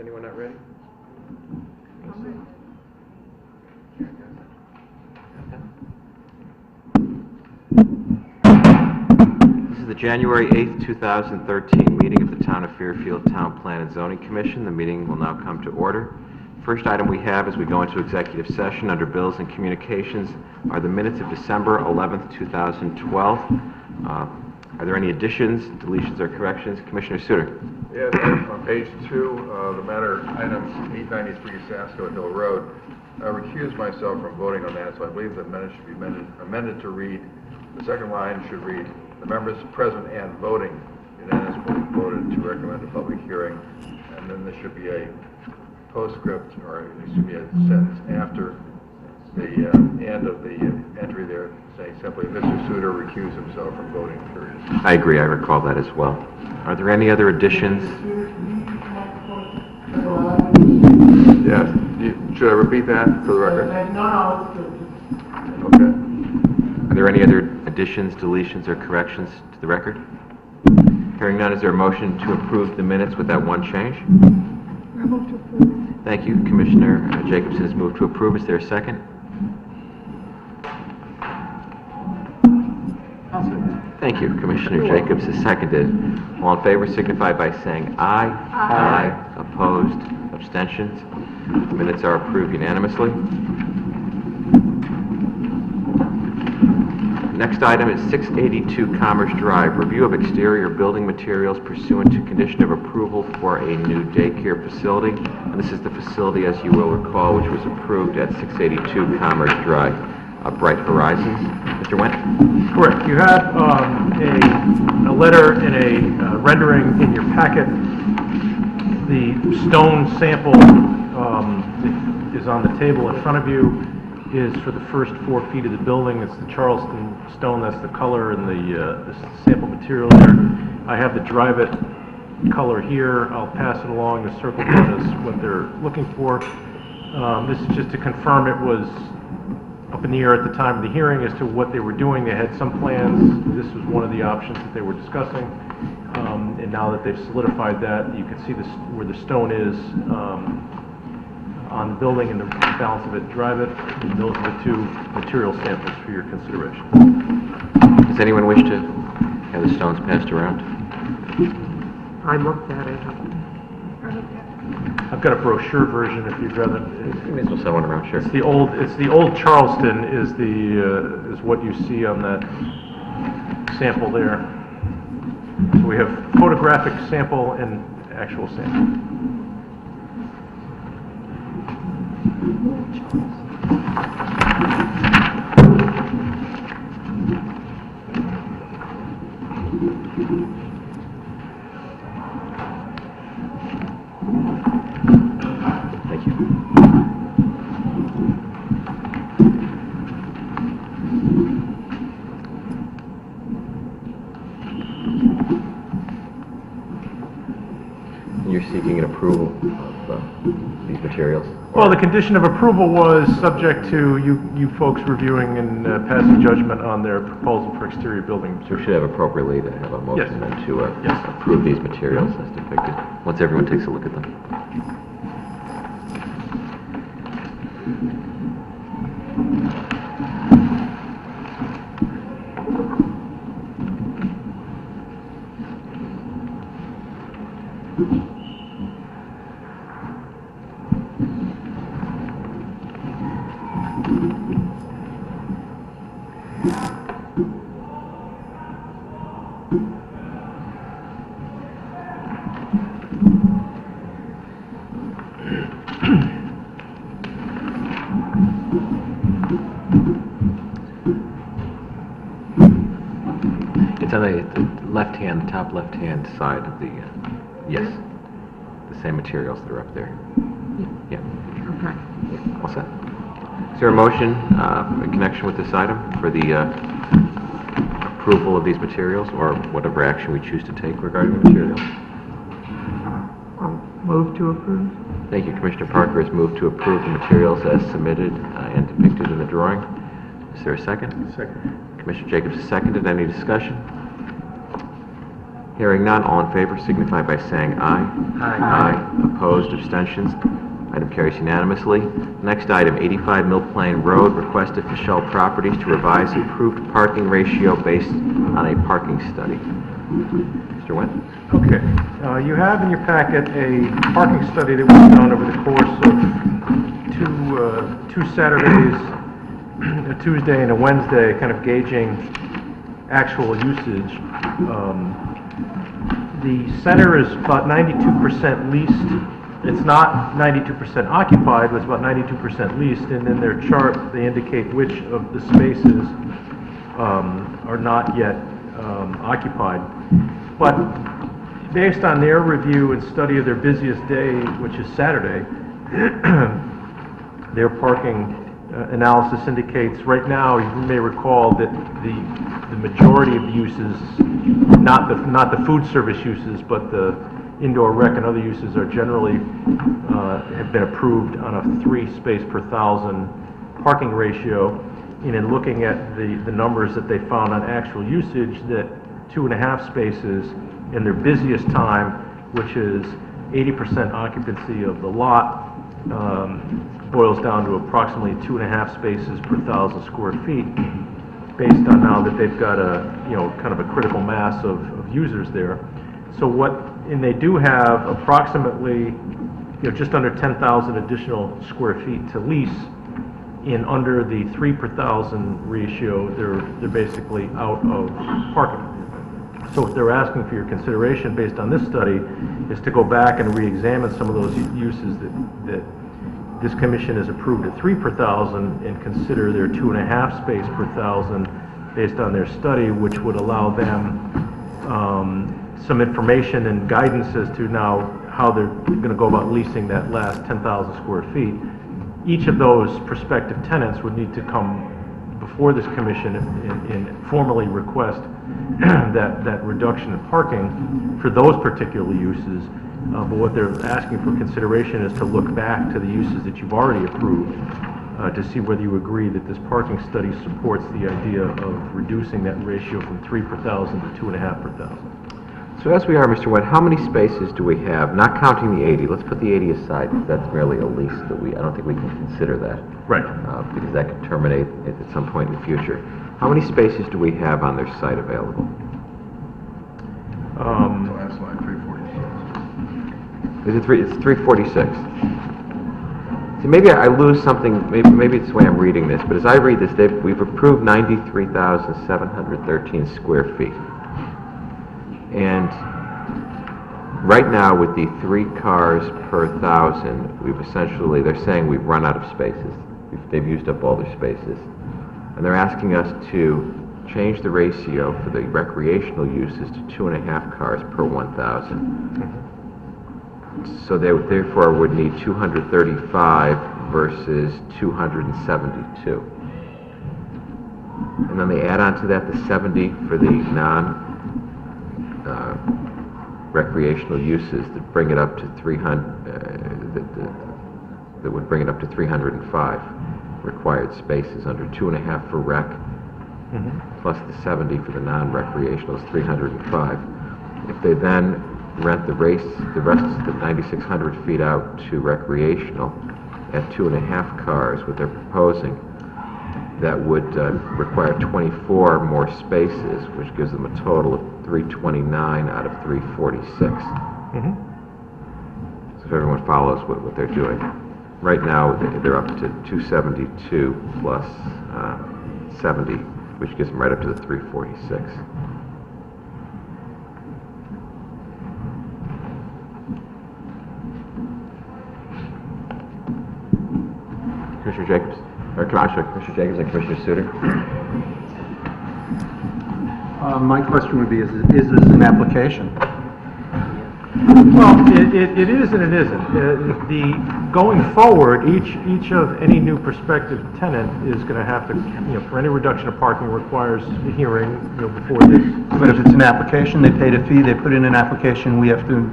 anyone not ready? This is the January 8th, 2013 meeting of the Town of Fairfield Town Plan and Zoning Commission. The meeting will now come to order. First item we have as we go into executive session under Bills and Communications are the minutes of December 11th, 2012. Are there any additions, deletions, or corrections? Commissioner Soutar. Yes, on page 2, the matter item 893 Sasco Hill Road. I recuse myself from voting on that, so I believe the minutes should be amended to read, the second line should read, the members present and voting unanimously voted to recommend a public hearing, and then there should be a postscript, or it should be a sentence after the end of the entry there, saying simply, Mr. Soutar recused himself from voting, period. I agree. I recall that as well. Are there any other additions? Yes. Should I repeat that for the record? No. Okay. Are there any other additions, deletions, or corrections to the record? Hearing none, is there a motion to approve the minutes with that one change? I move to approve. Thank you. Commissioner Jacobson has moved to approve. Is there a second? Thank you. Commissioner Jacobs has seconded. All in favor signify by saying aye. Aye. Opposed? Abstentions? The minutes are approved unanimously. Next item is 682 Commerce Drive, review of exterior building materials pursuant to condition of approval for a new daycare facility. And this is the facility, as you will recall, which was approved at 682 Commerce Drive. Bright Horizons. Mr. Wendt? Correct. You have a letter and a rendering in your packet. The stone sample that is on the table in front of you is for the first 4 feet of the building. It's the Charleston stone. That's the color and the sample material there. I have the drive-it color here. I'll pass it along. The circle one is what they're looking for. This is just to confirm it was up in the air at the time of the hearing as to what they were doing. They had some plans. This was one of the options that they were discussing. And now that they've solidified that, you can see this, where the stone is on the building and the balance of it, drive it. And those are the 2 material samples for your consideration. Does anyone wish to have the stones passed around? I looked at it. I've got a brochure version if you'd rather. You may as well send one around, sure. It's the old Charleston is is what you see on that sample there. So we have photographic sample and actual sample. Thank you. You're seeking an approval of these materials? Well, the condition of approval was subject to you folks reviewing and passing judgment on their proposal for exterior building. So we should have appropriately to have a motion then to Yes. approve these materials as depicted, once everyone takes a look at them. It's on the left-hand, top left-hand side of the, yes, the same materials that are up there. Yeah. Okay. All set. Is there a motion in connection with this item for the approval of these materials, or whatever action we choose to take regarding the materials? I'll move to approve. Thank you. Commissioner Parker has moved to approve the materials as submitted and depicted in the drawing. Is there a second? Second. Commissioner Jacobs has seconded. Any discussion? Hearing none, all in favor signify by saying aye. Aye. Opposed, abstentions? Item carries unanimously. Next item, 85 Mill Plain Road, request of Fischel Properties to revise improved parking ratio based on a parking study. Mr. Wendt? Okay. You have in your packet a parking study that was done over the course of two Saturdays, a Tuesday and a Wednesday, kind of gauging actual usage. The center is about 92% leased. It's not 92% occupied, but it's about 92% leased, and in their chart, they indicate which of the spaces are not yet occupied. But based on their review and study of their busiest day, which is Saturday, their parking analysis indicates right now, you may recall that the majority of the uses, not the food service uses, but the indoor rec and other uses are generally have been approved on a 3 space per 1,000 parking ratio. And in looking at the numbers that they found on actual usage, that 2.5 spaces in their busiest time, which is 80% occupancy of the lot, boils down to approximately 2.5 spaces per 1,000 square feet, based on now that they've got a, kind of a critical mass of users there. So and they do have approximately, just under 10,000 additional square feet to lease. In under the 3 per 1,000 ratio, they're basically out of parking. So what they're asking for your consideration based on this study is to go back and re-examine some of those uses that this commission has approved at 3 per 1,000 and consider their 2.5 space per 1,000 based on their study, which would allow them some information and guidance as to now how they're going to go about leasing that last 10,000 square feet. Each of those prospective tenants would need to come before this commission and formally request that reduction in parking for those particular uses. But what they're asking for consideration is to look back to the uses that you've already approved to see whether you agree that this parking study supports the idea of reducing that ratio from 3 per 1,000 to 2.5 per 1,000. So as we are, Mr. Wendt, how many spaces do we have? Not counting the 80. Let's put the 80 aside, because that's merely a lease that I don't think we can consider that. Right. Because that could terminate at some point in the future. How many spaces do we have on their site available? Last line, 346. Is it it's 346. See, maybe I lose something, maybe it's the way I'm reading this, but as I read this, we've approved 93,713 square feet. And right now, with the 3 cars per 1,000, they're saying we've run out of spaces. They've used up all their spaces. And they're asking us to change the ratio for the recreational uses to 2.5 cars per 1,000. So they therefore would need 235 versus 272. And then they add on to that the 70 for the recreational uses that bring it up to 300. That would bring it up to 305 required spaces under 2.5 for rec, plus the 70 for the non-recreational is 305. If they then rent the rest of the 9,600 feet out to recreational at 2.5 cars, what they're proposing, that would require 24 more spaces, which gives them a total of 329 out of 346. So if everyone follows what they're doing. Right now, they're up to 272 plus 70, which gives them right up to the 346. Commissioner Jacobs, Commissioner Jacobs and Commissioner Soutar. My question would be, is this an application? Well, it is and it isn't. Going forward, each of any new prospective tenant is going to have to, for any reduction of parking requires a hearing, before this. But if it's an application, they paid a fee, they put in an application, we have to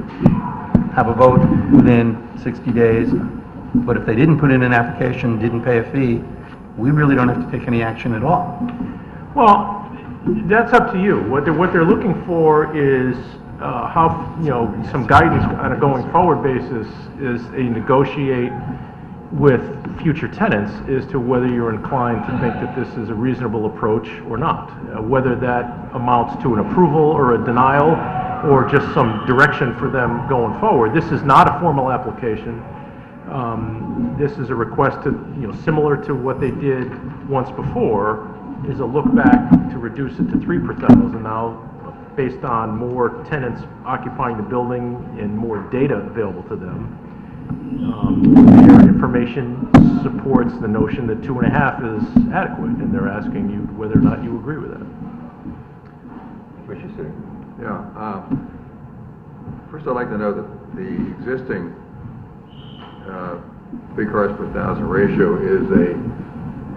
have a vote within 60 days. But if they didn't put in an application, didn't pay a fee, we really don't have to take any action at all. Well, that's up to you. What they're looking for is how, some guidance on a going forward basis is a negotiate with future tenants as to whether you're inclined to think that this is a reasonable approach or not. Whether that amounts to an approval or a denial or just some direction for them going forward. This is not a formal application. This is a request to, similar to what they did once before, is a look back to reduce it to 3 per 1,000 now, based on more tenants occupying the building and more data available to them. Their information supports the notion that 2.5 is adequate, and they're asking you whether or not you agree with that. Yeah. First, I'd like to know that the existing big cars per 1,000 ratio is a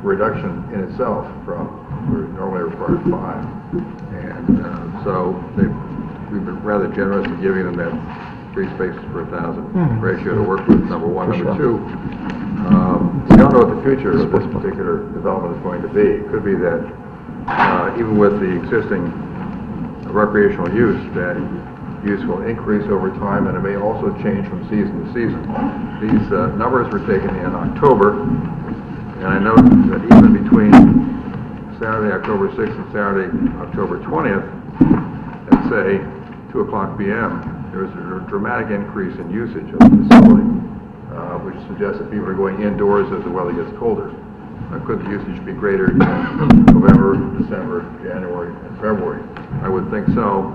reduction in itself from, we're normally required 5. And so we've been rather generous in giving them that 3 spaces per 1,000 ratio to work with, number one. Number two, we don't know what the future of this particular development is going to be. It could be that even with the existing recreational use, that use will increase over time, and it may also change from season to season. These numbers were taken in October, and I note that even between Saturday, October 6th and Saturday, October 20th, at say 2:00 p.m., there was a dramatic increase in usage of the facility, which suggests that people are going indoors as the weather gets colder. Could the usage be greater in November, December, January, and February? I would think so.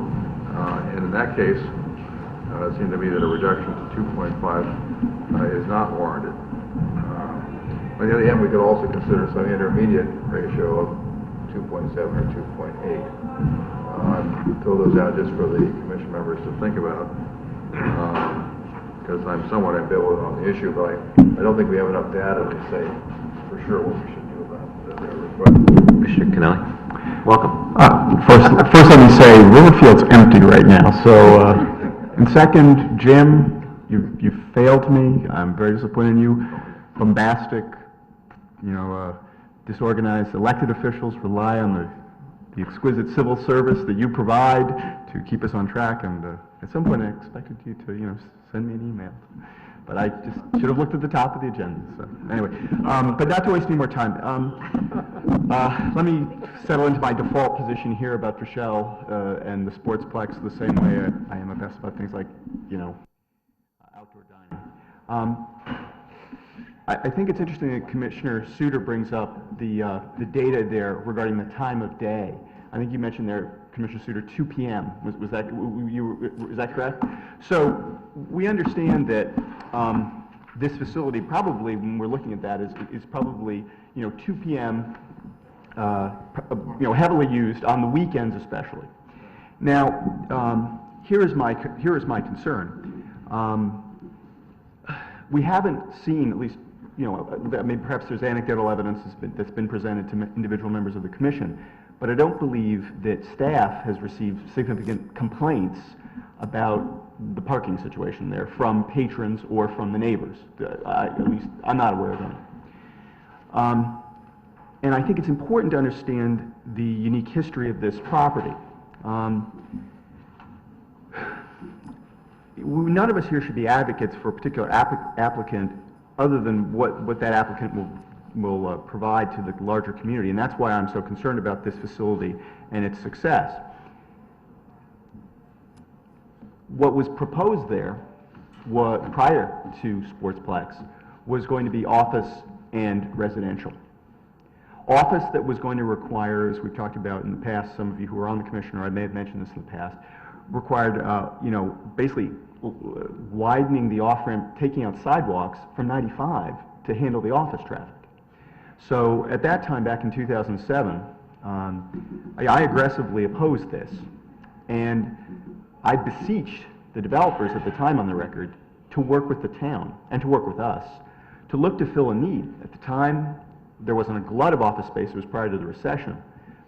And in that case, it seemed to me that a reduction to 2.5 is not warranted. On the other hand, we could also consider some intermediate ratio of 2.7 or 2.8. I throw those out just for the commission members to think about, because I'm somewhat ambivalent on the issue, but I don't think we have enough data to say for sure what we should do about their request. Mr. Kennelly, welcome. First, let me say Riverfield's empty right now. So, and second, Jim, you failed me. I'm very disappointed in you. Bombastic, disorganized elected officials rely on the exquisite civil service that you provide to keep us on track. And at some point, I expected you to, send me an email. But I just should have looked at the top of the agenda. So anyway, but not to waste any more time. Let me settle into my default position here about Trishelle and the Sportsplex the same way I am best about things like, outdoor dining. I think it's interesting that Commissioner Soutar brings up the data there regarding the time of day. I think you mentioned there, Commissioner Soutar, 2 p.m. Was that is that correct? So we understand that this facility probably, when we're looking at that, is probably 2 p.m. Heavily used on the weekends especially. Now, here is my concern. We haven't seen, at least, perhaps there's anecdotal evidence that's been presented to individual members of the commission, but I don't believe that staff has received significant complaints about the parking situation there from patrons or from the neighbors. At least I'm not aware of any. And I think it's important to understand the unique history of this property. None of us here should be advocates for a particular applicant other than what that applicant will provide to the larger community, and that's why I'm so concerned about this facility and its success. What was proposed there, prior to Sportsplex, was going to be office and residential. Office that was going to require, as we've talked about in the past, some of you who are on the commission, or I may have mentioned this in the past, required, basically widening the off-ramp, taking out sidewalks from 95 to handle the office traffic. So at that time, back in 2007, I aggressively opposed this, and I beseeched the developers at the time on the record to work with the town and to work with us to look to fill a need. At the time, there wasn't a glut of office space. It was prior to the recession,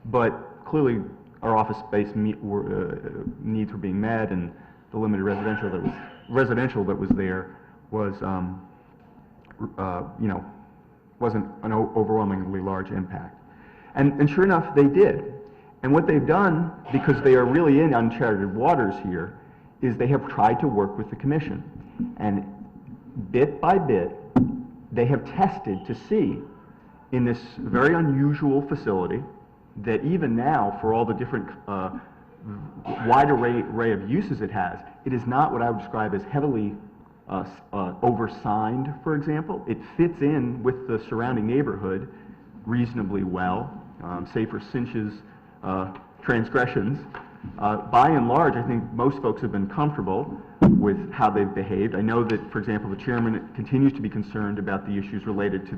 but clearly our office space needs were being met, and the limited residential that was there was, wasn't an overwhelmingly large impact. And sure enough, they did. And what they've done, because they are really in uncharted waters here, is they have tried to work with the commission. And bit by bit, they have tested to see in this very unusual facility that even now, for all the different wide array of uses it has, it is not what I would describe as heavily oversigned, for example. It fits in with the surrounding neighborhood reasonably well, save for Cinch's transgressions. By and large, I think most folks have been comfortable with how they've behaved. I know that, for example, the chairman continues to be concerned about the issues related to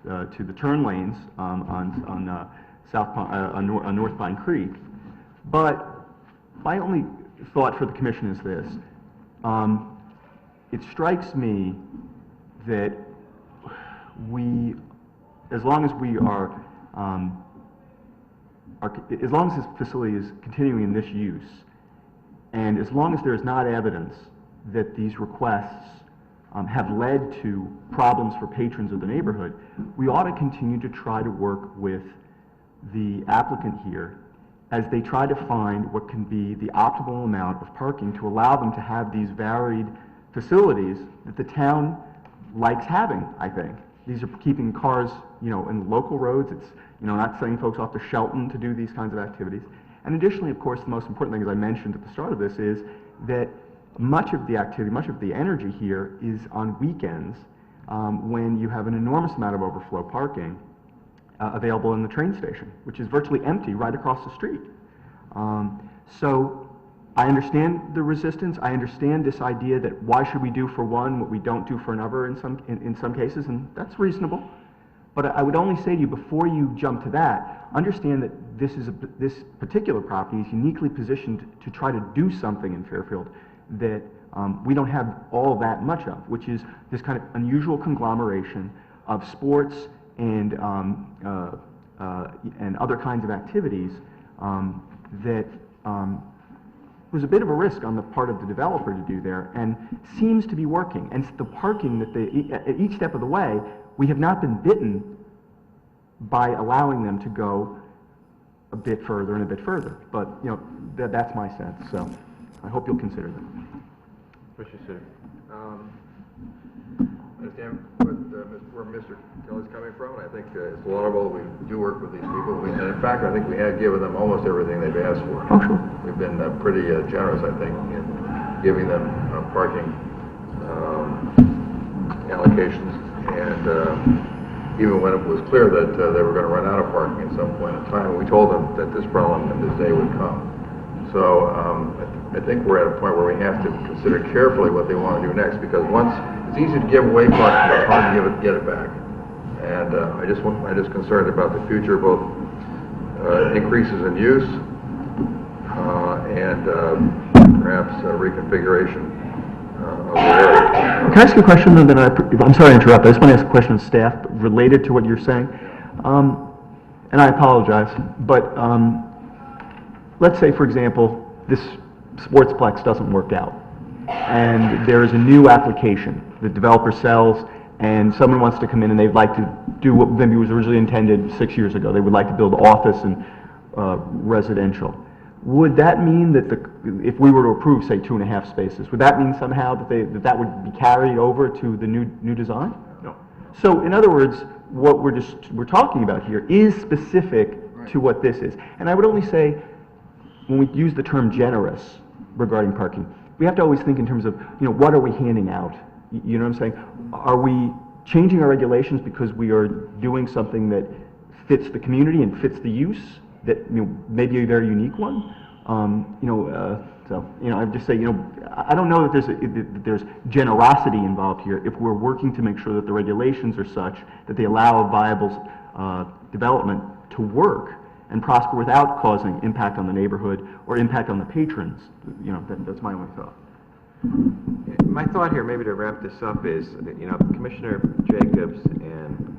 the turn lanes on North Pine Creek. But my only thought for the commission is this: it strikes me that as long as we are, as long as this facility is continuing in this use, and as long as there is not evidence that these requests have led to problems for patrons of the neighborhood, we ought to continue to try to work with the applicant here as they try to find what can be the optimal amount of parking to allow them to have these varied facilities that the town likes having, I think. These are keeping cars, in local roads. It's, not sending folks off to Shelton to do these kinds of activities. And additionally, of course, the most important thing, as I mentioned at the start of this, is that much of the activity, much of the energy here is on weekends when you have an enormous amount of overflow parking available in the train station, which is virtually empty right across the street. So I understand the resistance. I understand this idea that why should we do for one what we don't do for another in some cases, and that's reasonable. But I would only say to you, before you jump to that, understand that this particular property is uniquely positioned to try to do something in Fairfield that we don't have all that much of, which is this kind of unusual conglomeration of sports and other kinds of activities that was a bit of a risk on the part of the developer to do there, and seems to be working. And the parking that at each step of the way, we have not been bitten by allowing them to go a bit further and a bit further. But that's my sense. So I hope you'll consider that. Mr. Soutar. I understand where Mr. Kelly's coming from, and I think it's laudable. We do work with these people. And in fact, I think we have given them almost everything they've asked for. Oh, sure. We've been pretty generous, I think, in giving them parking allocations. And even when it was clear that they were going to run out of parking at some point in time, we told them that this problem and this day would come. So I think we're at a point where we have to consider carefully what they want to do next, because once it's easy to give away parking, it's hard to get it back. And I'm just concerned about the future, both increases in use and perhaps reconfiguration of the area. Can I ask a question, and then I'm sorry to interrupt. I just want to ask a question of staff related to what you're saying. And I apologize, but let's say, for example, this sportsplex doesn't work out, and there is a new application the developer sells, and someone wants to come in and they'd like to do what maybe was originally intended 6 years ago. They would like to build office and residential. Would that mean that if we were to approve, say, 2.5 spaces, would that mean somehow that would be carried over to the new design? No. So, in other words, what we're talking about here is specific to what this is. And I would only say, when we use the term generous regarding parking, we have to always think in terms of, what are we handing out? You know what I'm saying? Are we changing our regulations because we are doing something that fits the community and fits the use, that may be a very unique one? I just say, I don't know that there's generosity involved here if we're working to make sure that the regulations are such that they allow a viable development to work and prosper without causing impact on the neighborhood or impact on the patrons. That's my only thought. My thought here, maybe to wrap this up, is Commissioner Jacobs and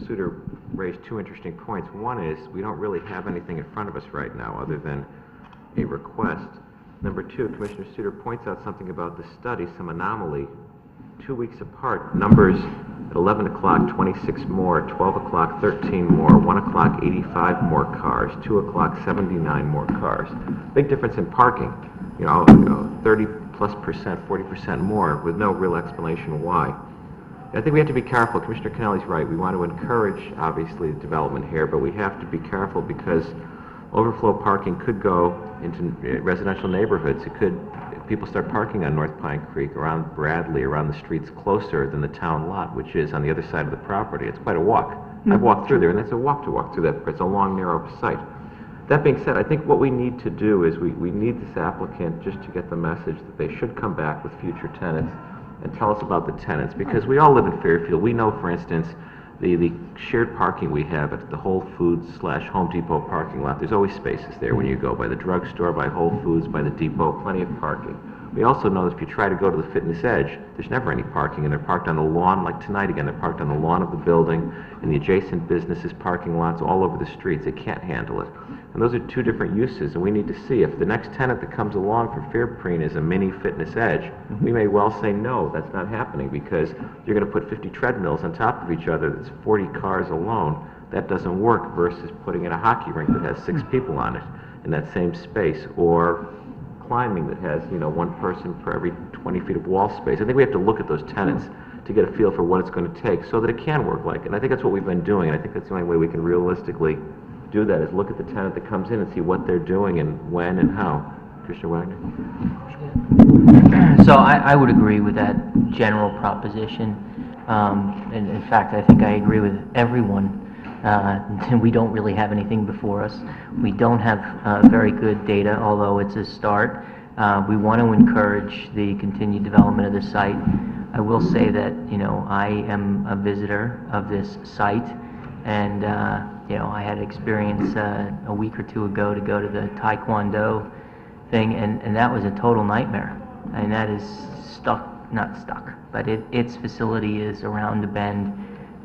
Soutar raised two interesting points. One is we don't really have anything in front of us right now other than a request. Number two, Commissioner Soutar points out something about the study, some anomaly. 2 weeks apart, numbers at 11 o'clock, 26 more, 12 o'clock, 13 more, 1 o'clock, 85 more cars, 2 o'clock, 79 more cars. Big difference in parking. 30+%, 40% more with no real explanation why. I think we have to be careful. Commissioner Kennelly's right. We want to encourage, obviously, development here, but we have to be careful because overflow parking could go into residential neighborhoods. It could, if people start parking on North Pine Creek, around Bradley, around the streets closer than the town lot, which is on the other side of the property. It's quite a walk. I've walked through there, and it's a walk to walk through that. It's a long, narrow site. That being said, I think what we need to do is we need this applicant just to get the message that they should come back with future tenants and tell us about the tenants, because we all live in Fairfield. We know, for instance, the shared parking we have at the Whole Foods / Home Depot parking lot. There's always spaces there when you go by the drugstore, by Whole Foods, by the depot, plenty of parking. We also know that if you try to go to the Fitness Edge, there's never any parking, and they're parked on the lawn, like tonight again, they're parked on the lawn of the building, and the adjacent businesses, parking lots all over the streets. They can't handle it. And those are two different uses, and we need to see if the next tenant that comes along for Fairpreen is a mini Fitness Edge, we may well say, no, that's not happening, because you're going to put 50 treadmills on top of each other, that's 40 cars alone. That doesn't work, versus putting in a hockey rink that has 6 people on it in that same space, or climbing that has, one person for every 20 feet of wall space. I think we have to look at those tenants to get a feel for what it's going to take so that it can work like it. And I think that's what we've been doing, and I think that's the only way we can realistically do that, is look at the tenant that comes in and see what they're doing and when and how. Commissioner Wagner? So I would agree with that general proposition. And in fact, I think I agree with everyone. We don't really have anything before us. We don't have very good data, although it's a start. We want to encourage the continued development of the site. I will say that, I am a visitor of this site, and I had experience a week or two ago to go to the Taekwondo thing, and that was a total nightmare. And that is not stuck, but its facility is around a bend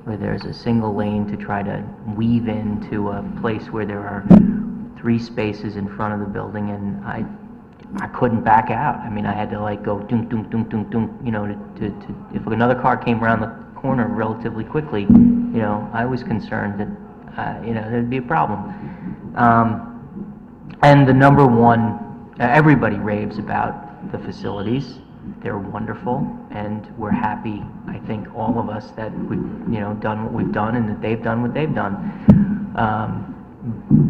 where there's a single lane to try to weave into a place where there are 3 spaces in front of the building, and I couldn't back out. I mean, I had to go dunk, dunk, dunk, dunk, dunk, if another car came around the corner relatively quickly, I was concerned that, there'd be a problem. And the number one, everybody raves about the facilities. They're wonderful, and we're happy, I think, all of us, that we've, done what we've done and that they've done what they've done.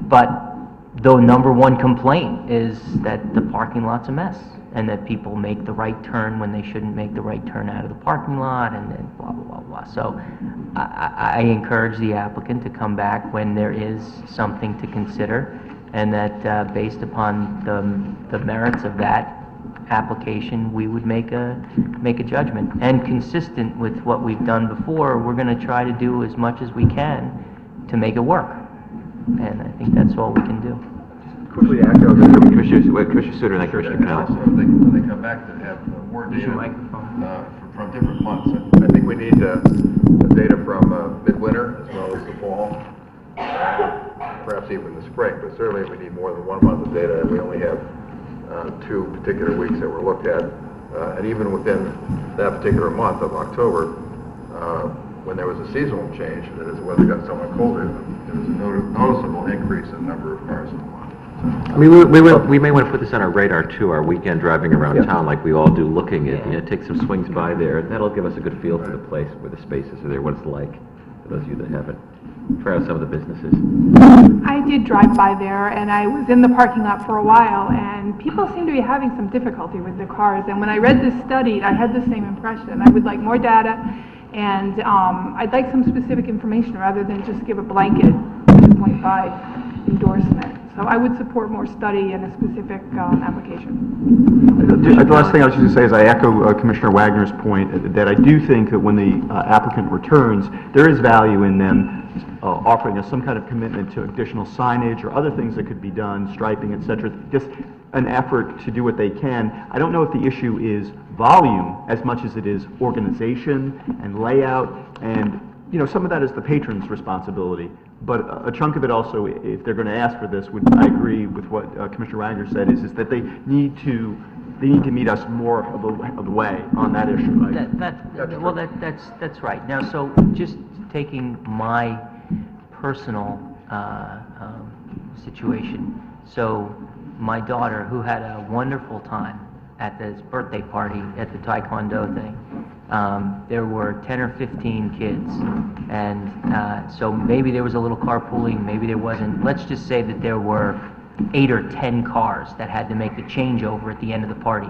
But the number one complaint is that the parking lot's a mess, and that people make the right turn when they shouldn't make the right turn out of the parking lot, and then blah, blah, blah, blah. So I encourage the applicant to come back when there is something to consider, and that based upon the merits of that application, we would make a judgment. And consistent with what we've done before, we're going to try to do as much as we can to make it work. And I think that's all we can do. Quickly echo Commissioner Soutar and then Commissioner Kennelly. Also, when they come back to have more data from different months. I think we need data from midwinter as well as the fall, perhaps even the spring, but certainly we need more than 1 month of data. We only have 2 particular weeks that were looked at, and even within that particular month of October, when there was a seasonal change, that is, the weather got somewhat colder, there was a noticeable increase in the number of cars in the lot. I mean, we may want to put this on our radar too, our weekend driving around town like we all do, looking at, take some swings by there. That'll give us a good feel for the place, where the spaces are there, what it's like, for those of you that haven't. Try out some of the businesses. I did drive by there, and I was in the parking lot for a while, and people seem to be having some difficulty with the cars. And when I read this study, I had the same impression. I would like more data, and I'd like some specific information rather than just give a blanket 2.5 endorsement. So I would support more study and a specific application. The last thing I was just going to say is I echo Commissioner Wagner's point that I do think that when the applicant returns, there is value in them offering us some kind of commitment to additional signage or other things that could be done, striping, etc. Just an effort to do what they can. I don't know if the issue is volume as much as it is organization and layout, and some of that is the patron's responsibility. But a chunk of it also, if they're going to ask for this, I agree with what Commissioner Wagner said, is that they need to meet us more of the way on that issue. Right? That's right. Now, so just taking my personal situation. So my daughter, who had a wonderful time at this birthday party at the Taekwondo thing. There were 10 or 15 kids, and so maybe there was a little carpooling, maybe there wasn't. Let's just say that there were 8 or 10 cars that had to make the changeover at the end of the party.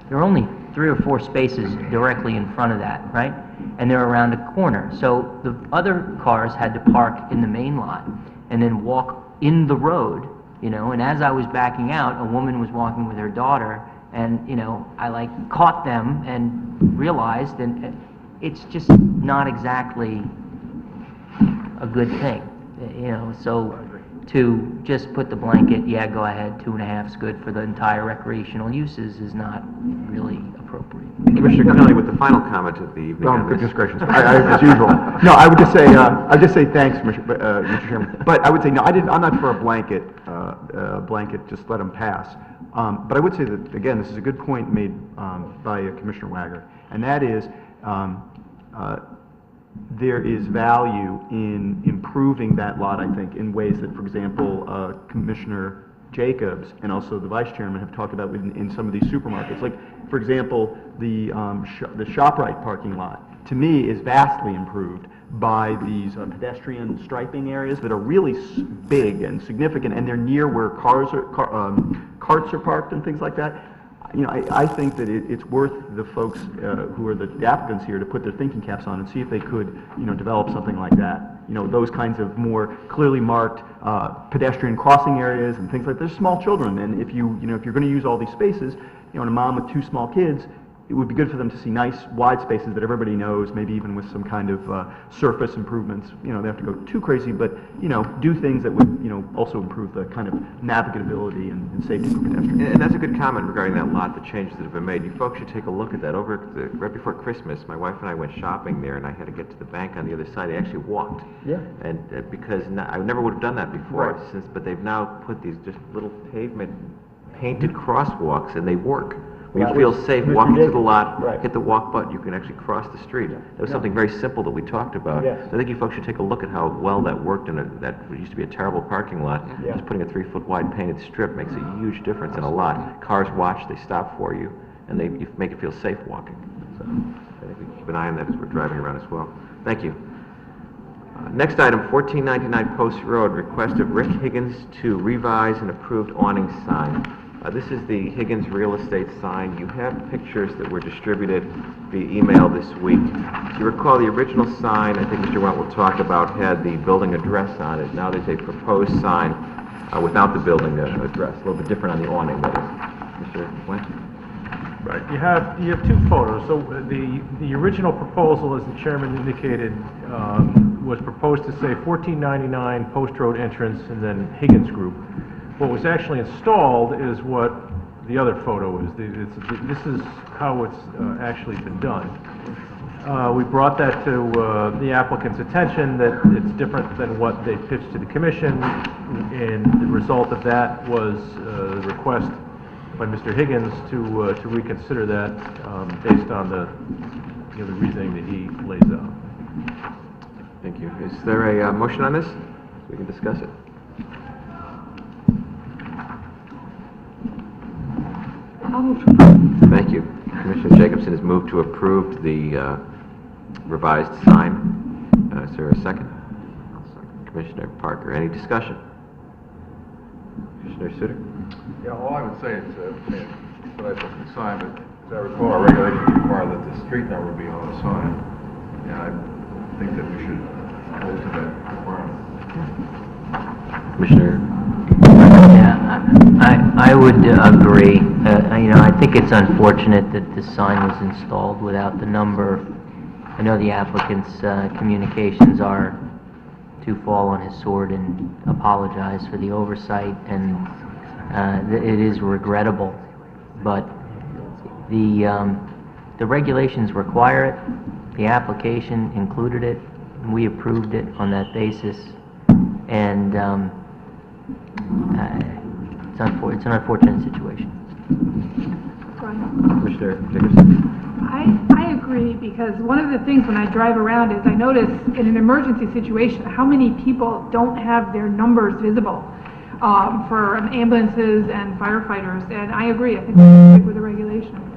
There were only 3 or 4 spaces directly in front of that, right? And they're around a corner. So the other cars had to park in the main lot and then walk in the road, you know, and as I was backing out, a woman was walking with her daughter, and, you know, I like caught them and realized, and it's just not exactly a good thing, you know, so to just put the blanket, yeah, go ahead, 2.5 is good for the entire recreational uses is not really appropriate. Commissioner Kennelly with the final comment of the evening No, on this. goodness gracious. As usual. No, I would just say thanks, Mr. Chairman. But I would say, no, I'm not for a blanket, just let them pass. But I would say that, again, this is a good point made by Commissioner Wagner, and that is there is value in improving that lot, I think, in ways that, for example, Commissioner Jacobs and also the Vice Chairman have talked about in some of these supermarkets. Like, for example, the ShopRite parking lot, to me, is vastly improved by these pedestrian striping areas that are really big and significant, and they're near where carts are parked and things like that. You know, I think that it's worth the folks who are the applicants here to put their thinking caps on and see if they could, you know, develop something like that. You know, those kinds of more clearly marked pedestrian crossing areas and things like that. There's small children, and if you're going to use all these spaces, you know, and a mom with 2 small kids, it would be good for them to see nice wide spaces that everybody knows, maybe even with some kind of surface improvements. You know, they have to go too crazy, but, you know, do things that would, you know, also improve the kind of navigability and safety for pedestrians. And that's a good comment regarding that lot, the changes that have been made. You folks should take a look at that. Right before Christmas, my wife and I went shopping there, and I had to get to the bank on the other side. I actually walked. Yeah. And because I never would have done that before, Right. but they've now put these just little pavement painted crosswalks, and they work. Where you That feel was safe Mr. walking to the Jacobs. lot, Right. hit the walk button, you can actually cross the street. That was something very simple that we talked about. Yes. I think you folks should take a look at how well that worked in that used to be a terrible parking lot. Yeah. Just putting a 3-foot wide painted strip makes a huge difference in a lot. Cars watch, they stop for you, and you make it feel safe walking. So I think we keep an eye on that as we're driving around as well. Thank you. Next item, 1499 Post Road, request of Rick Higgins to revise an approved awning sign. This is the Higgins Real Estate sign. You have pictures that were distributed via email this week. If you recall, the original sign, I think Mr. Wendt will talk about, had the building address on it. Now there's a proposed sign without the building address, a little bit different on the awning, that is. Mr. Wendt? Right, you have 2 photos. So the original proposal, as the chairman indicated, was proposed to say 1499 Post Road entrance and then Higgins Group. What was actually installed is what the other photo is. This is how it's actually been done. We brought that to the applicant's attention that it's different than what they pitched to the commission, and the result of that was the request by Mr. Higgins to reconsider that based on the reasoning that he lays out. Thank you. Is there a motion on this? So we can discuss it. Thank you. Commissioner Jacobson has moved to approve the revised sign. Is there a second? Commissioner Parker, any discussion? Commissioner Soutar? Yeah, all I would say is, when I took the sign, but as I recall, our regulations require that the street number be on the sign, and I think that we should hold to that requirement. Commissioner? Yeah, I would agree. I think it's unfortunate that the sign was installed without the number. I know the applicant's communications are to fall on his sword and apologize for the oversight, and it is regrettable, but the regulations require it. The application included it. We approved it on that basis, and it's an unfortunate situation. Commissioner Jacobson? I agree, because one of the things when I drive around is I notice in an emergency situation how many people don't have their numbers visible. for ambulances and firefighters, and I agree, I think we should stick with the regulation.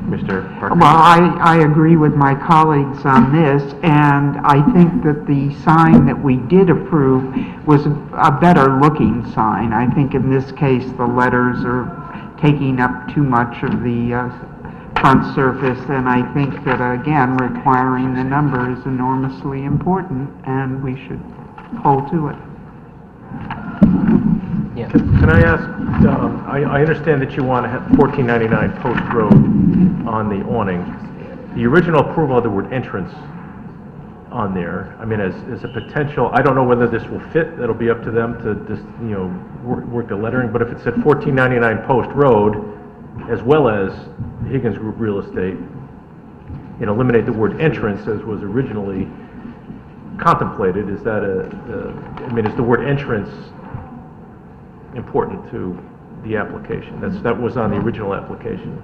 Mr. Parker? Well, I agree with my colleagues on this, and I think that the sign that we did approve was a better-looking sign. I think in this case, the letters are taking up too much of the front surface, and I think that, again, requiring the number is enormously important, and we should hold to it. Yeah. Can I ask, I understand that you want to have 1499 Post Road on the awning. The original approval of the word entrance on there, I mean, as a potential, I don't know whether this will fit, that'll be up to them to just, you know, work the lettering, but if it said 1499 Post Road, as well as Higgins Group Real Estate, and eliminate the word entrance as was originally contemplated, is that I mean, is the word entrance important to the application? That was on the original application.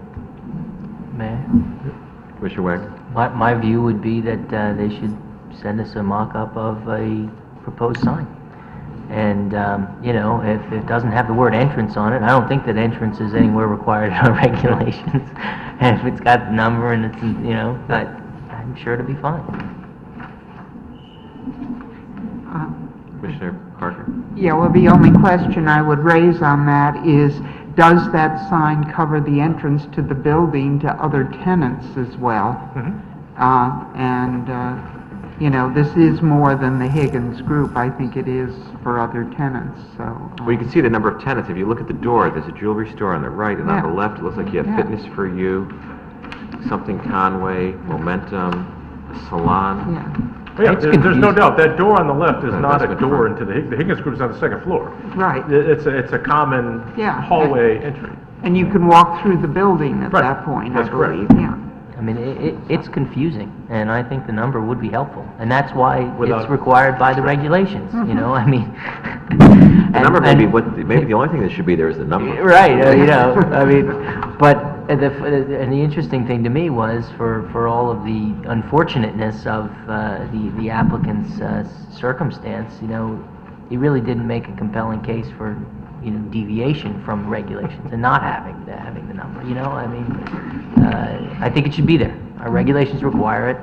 May I? Commissioner Wagner? My view would be that they should send us a mock-up of a proposed sign. And, you know, if it doesn't have the word entrance on it, I don't think that entrance is anywhere required in our regulations. And if it's got the number and it's, you know, I'm sure it'll be fine. Commissioner Parker? Yeah, well, the only question I would raise on that is, does that sign cover the entrance to the building to other tenants as well? You know, this is more than the Higgins Group. I think it is for other tenants, so... Well, you can see the number of tenants. If you look at the door, there's a jewelry store on the right, and on Yeah. the left, it looks like you have Yeah. Fitness for You, Something Conway, Momentum, a salon. Yeah, Yeah, It's there's no confusing. doubt, that door on the left is Yeah, not that's a good door for- into the Higgins Group is on the second floor. right. It's a common Yeah. hallway entry. And you can walk through the building at Right. that point, I That's correct. believe, yeah. I mean, it's confusing, and I think the number would be helpful. And that's why it's Without- required by the regulations, you know, I mean... The number may be maybe the only thing that should be there is the number. Right, you know, I mean, but and the interesting thing to me was for all of the unfortunateness of the applicant's circumstance, you know, he really didn't make a compelling case for, you know, deviation from regulations and not having the number, you know, I mean, I think it should be there. Our regulations require it,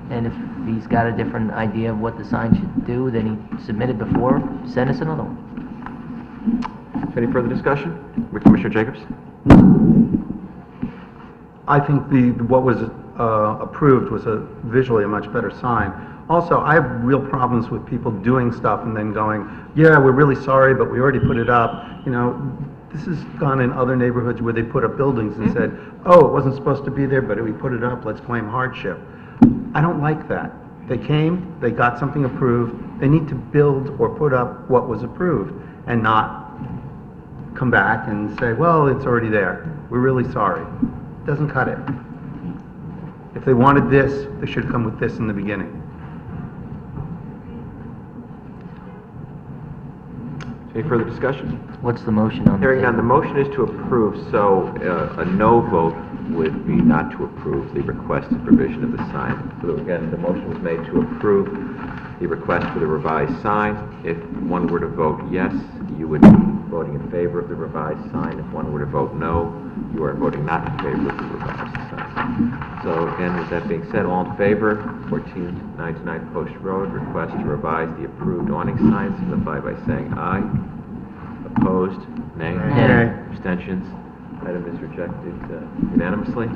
and if he's got a different idea of what the sign should do than he submitted before, send us another one. Any further discussion? With Commissioner Jacobs? I think what was approved was visually a much better sign. Also, I have real problems with people doing stuff and then going, yeah, we're really sorry, but we already put it up. You know, this has gone in other neighborhoods where they put up buildings and said, oh, it wasn't supposed to be there, but we put it up, let's claim hardship. I don't like that. They came, they got something approved, they need to build or put up what was approved and not come back and say, well, it's already there. We're really sorry. Doesn't cut it. If they wanted this, they should come with this in the beginning. Any further discussion? What's the motion on the Hearing none, table? the motion is to approve, so a no vote would be not to approve the requested provision of the sign. So again, the motion was made to approve the request for the revised sign. If one were to vote yes, you would be voting in favor of the revised sign. If one were to vote no, you are voting not in favor of the revised sign. So again, with that being said, all in favor, 1499 Post Road, request to revise the approved awning sign, signify by saying aye. Opposed? Nay? Nay. Abstentions? Item is rejected unanimously.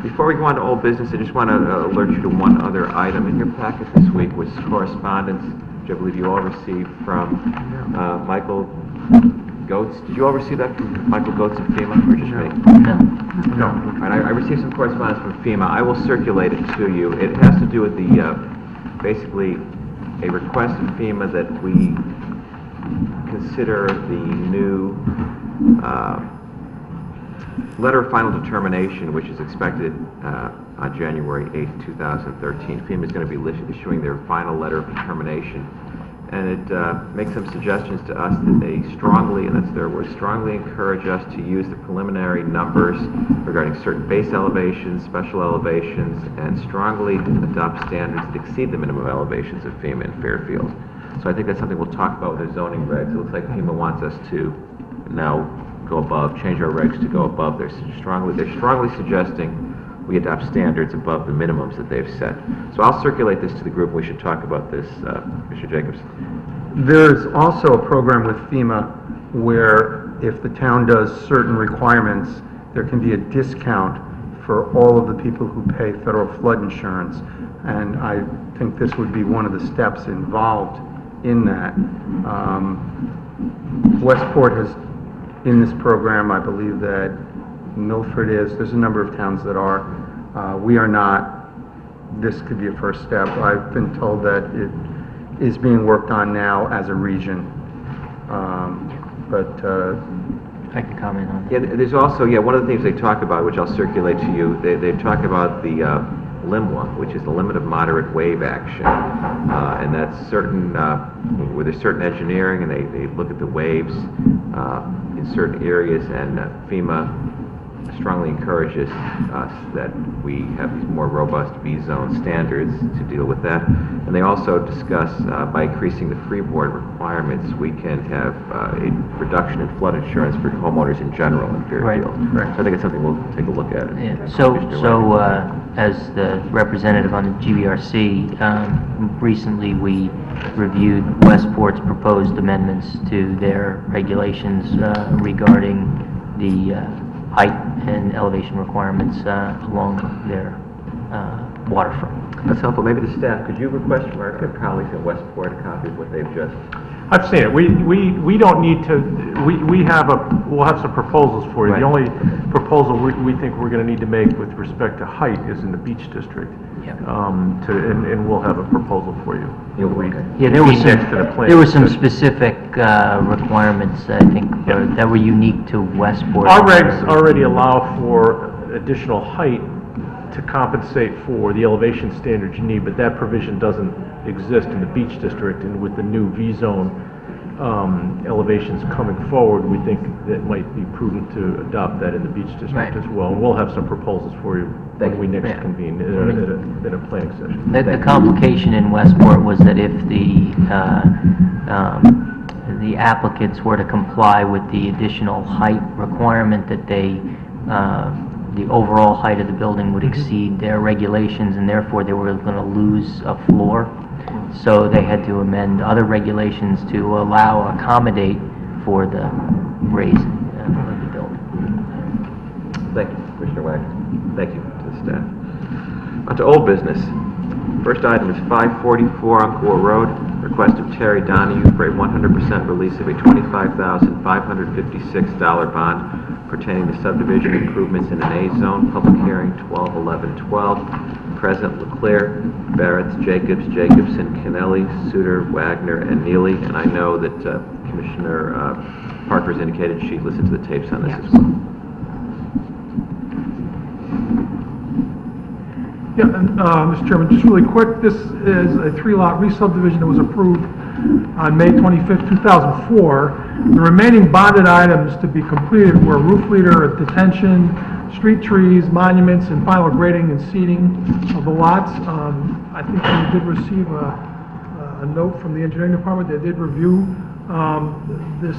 Before we go on to old business, I just want to alert you to one other item. In your packet this week was correspondence, which I believe you all received from Michael Goetz. Did you all receive that from Michael Goetz of FEMA, or just me? No. All right, I received some correspondence from FEMA. I will circulate it to you. It has to do with the, basically, a request of FEMA that we consider the new letter of final determination, which is expected on January 8th, 2013. FEMA is going to be issuing their final letter of determination, and it makes some suggestions to us that they strongly, and that's their word, strongly encourage us to use the preliminary numbers regarding certain base elevations, special elevations, and strongly adopt standards that exceed the minimum elevations of FEMA and Fairfield. So I think that's something we'll talk about with the zoning regs. It looks like FEMA wants us to now go above, change our regs to go above. They're strongly suggesting we adopt standards above the minimums that they've set. So I'll circulate this to the group. We should talk about this, Mr. Jacobs. There's also a program with FEMA where if the town does certain requirements, there can be a discount for all of the people who pay federal flood insurance. And I think this would be one of the steps involved in that. Westport has, in this program, I believe that Milford is, there's a number of towns that are. We are not. This could be a first step. I've been told that it is being worked on now as a region. I can comment on that. Yeah, there's also, one of the things they talk about, which I'll circulate to you, they talk about the LIMWA, which is the limit of moderate wave action. And that's certain, where there's certain engineering, and they look at the waves in certain areas, and FEMA strongly encourages us that we have these more robust V-zone standards to deal with that. And they also discuss by increasing the freeboard requirements, we can have a reduction in flood insurance for homeowners in general in Fairfield. Right. So I think it's something we'll take a look at. Yeah. So as the representative on the GBRC, recently we reviewed Westport's proposed amendments to their regulations regarding the height and elevation requirements along their waterfront. That's helpful. Maybe the staff, could you request from our colleagues at Westport a copy of what they've just... I've seen it. We don't need to, we'll have some proposals for you. Right. The only proposal we think we're going to need to make with respect to height is in the Beach District. Yep. And we'll have a proposal for you. Yeah, there were some specific requirements, I think, that were unique to Westport. Our regs already allow for additional height to compensate for the elevation standards you need, but that provision doesn't exist in the Beach District, and with the new V-zone elevations coming forward, we think that it might be prudent to adopt that in the Beach District as well. And we'll have some proposals for you when we next convene in a planning session. The complication in Westport was that if the applicants were to comply with the additional height requirement, that the overall height of the building would exceed their regulations, and therefore they were going to lose a floor. So they had to amend other regulations to accommodate for the raising of the building. Thank you, Commissioner Wagner. Thank you to the staff. On to old business. First item is 544 Encore Road. Request of Terry Donahue for a 100% release of a $25,556 bond pertaining to subdivision improvements in an A zone. Public hearing 12/11/12. Present LeClerc, Barrett, Jacobs, Jacobson, Kennelly, Soutar, Wagner, and Neely. And I know that Commissioner Parker's indicated she'd listen to the tapes on this as well. Yeah, and Mr. Chairman, just really quick, this is a three-lot re-subdivision that was approved on May 25th, 2004. The remaining bonded items to be completed were roof leader, detention, street trees, monuments, and final grading and seeding of the lots. I think we did receive a note from the engineering department. They did review this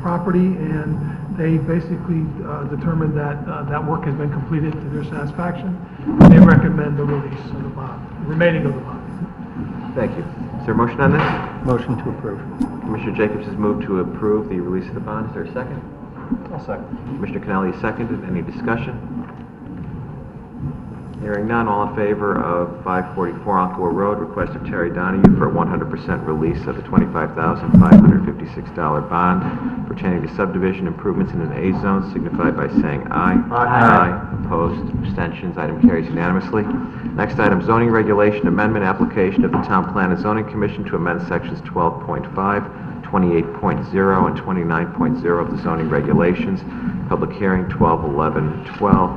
property, and they basically determined that that work has been completed to their satisfaction. They recommend the release of the bond, the remaining of the bond. Thank you. Is there a motion on this? Motion to approve. Commissioner Jacobs has moved to approve the release of the bond. Is there a second? I'll second. Commissioner Kennelly has seconded. Any discussion? Hearing none, all in favor of 544 Encore Road, request of Terry Donahue for a 100% release of the $25,556 bond pertaining to subdivision improvements in an A zone, signified by saying aye. Aye. Opposed, abstentions, item carries unanimously. Next item, zoning regulation amendment application of the Town Plan and Zoning Commission to amend sections 12.5, 28.0, and 29.0 of the zoning regulations. Public hearing 12/11/12.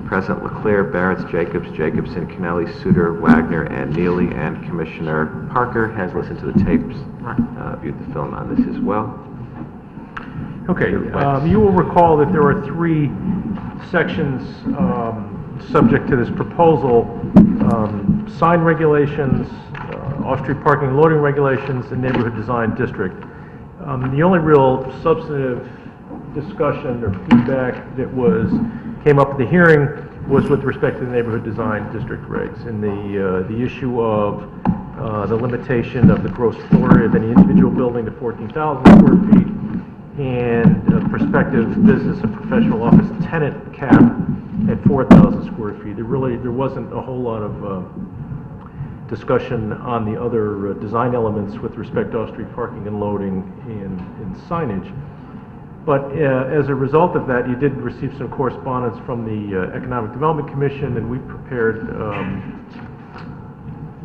Present LeClerc, Barrett, Jacobs, Jacobson, Kennelly, Soutar, Wagner, and Neely, and Commissioner Parker has listened to the tapes, viewed the film on this as well. Okay, you will recall that there are three sections subject to this proposal: sign regulations, off-street parking and loading regulations and neighborhood design district. The only real substantive discussion or feedback that came up at the hearing was with respect to the neighborhood design district regs and the issue of the limitation of the gross floor area of any individual building to 14,000 square feet and prospective business and professional office tenant cap at 4,000 square feet. There wasn't a whole lot of discussion on the other design elements with respect to off-street parking and loading and signage. But as a result of that, you did receive some correspondence from the Economic Development Commission, and we prepared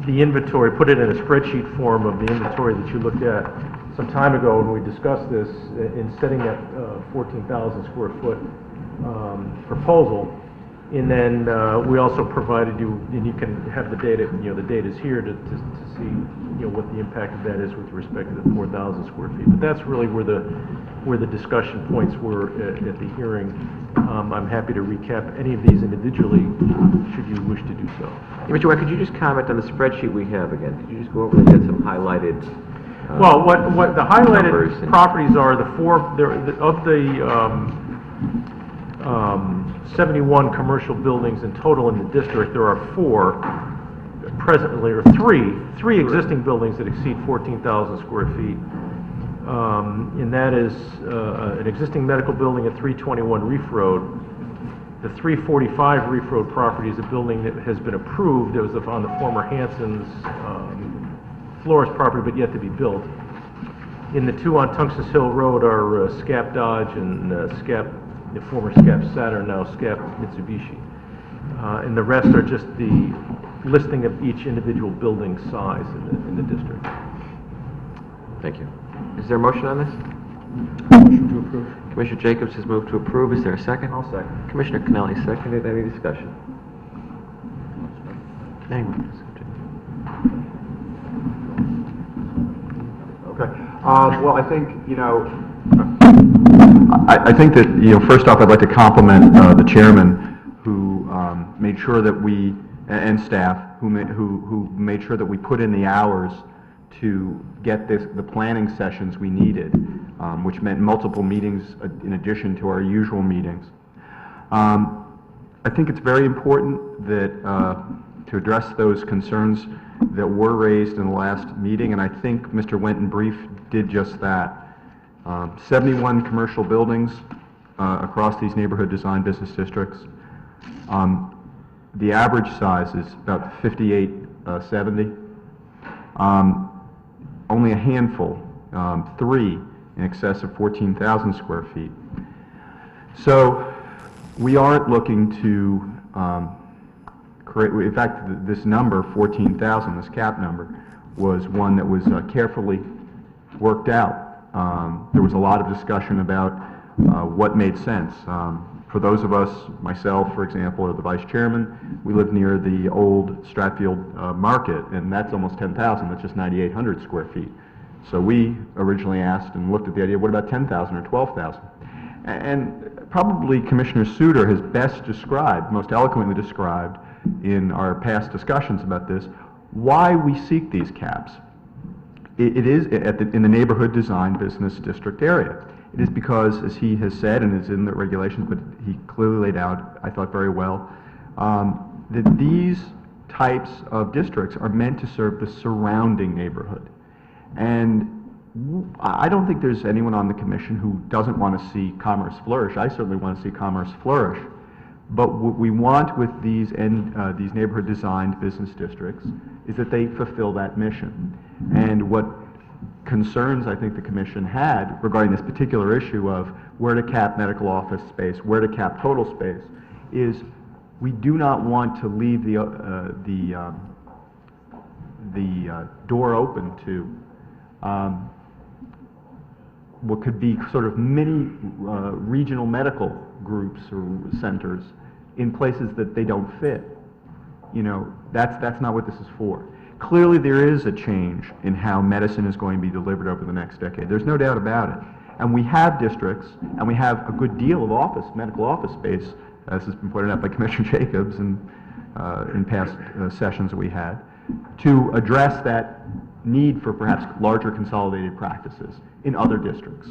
the inventory, put it in a spreadsheet form of the inventory that you looked at some time ago when we discussed this in setting that 14,000 square foot proposal. And then we also provided you, and you can have the data, the data's here to see, what the impact of that is with respect to the 4,000 square feet. But that's really where the discussion points were at the hearing. I'm happy to recap any of these individually, should you wish to do so. Mr. Wendt, could you just comment on the spreadsheet we have again? Could you just go over and get some highlighted well, what the highlighted numbers and properties are the 71 commercial buildings in total in the district. There are 4 presently, or three existing buildings that exceed 14,000 square feet. And that is an existing medical building at 321 Reef Road. The 345 Reef Road property is a building that has been approved. It was on the former Hanson's florist property, but yet to be built. In the 2 on Tungus Hill Road are Scap Dodge and the former Scap Saturn, now Scap Mitsubishi. And the rest are just the listing of each individual building size in the district. Thank you. Is there a motion on this? Motion to approve. Commissioner Jacobs has moved to approve. Is there a second? I'll second. Commissioner Kennelly seconded. Any discussion? Anyone? Okay. Well, I think, I think that, first off, I'd like to compliment the chairman who made sure that we, and staff, who made sure that we put in the hours to get the planning sessions we needed, which meant multiple meetings in addition to our usual meetings. I think it's very important that to address those concerns that were raised in the last meeting, and I think Mr. Wendt in brief did just that. 71 commercial buildings across these neighborhood design business districts. The average size is about 5870. Only a handful, 3 in excess of 14,000 square feet. So we aren't looking to create, in fact, this number, 14,000, this cap number, was one that was carefully worked out. There was a lot of discussion about what made sense. For those of us, myself, for example, or the vice chairman, we live near the old Stratfield market, and that's almost 10,000. That's just 9,800 square feet. So we originally asked and looked at the idea, what about 10,000 or 12,000? And probably Commissioner Soutar has best described, most eloquently described in our past discussions about this, why we seek these caps. It is in the neighborhood design business district area. It is because, as he has said, and it's in the regulations, but he clearly laid out, I thought very well, that these types of districts are meant to serve the surrounding neighborhood. And I don't think there's anyone on the commission who doesn't want to see commerce flourish. I certainly want to see commerce flourish. But what we want with these neighborhood designed business districts is that they fulfill that mission. And what concerns I think the commission had regarding this particular issue of where to cap medical office space, where to cap total space, is we do not want to leave the door open to what could be sort of mini regional medical groups or centers in places that they don't fit. That's not what this is for. Clearly there is a change in how medicine is going to be delivered over the next decade. There's no doubt about it. And we have districts, and we have a good deal of medical office space, as has been pointed out by Commissioner Jacobs in past sessions that we had. to address that need for perhaps larger consolidated practices in other districts.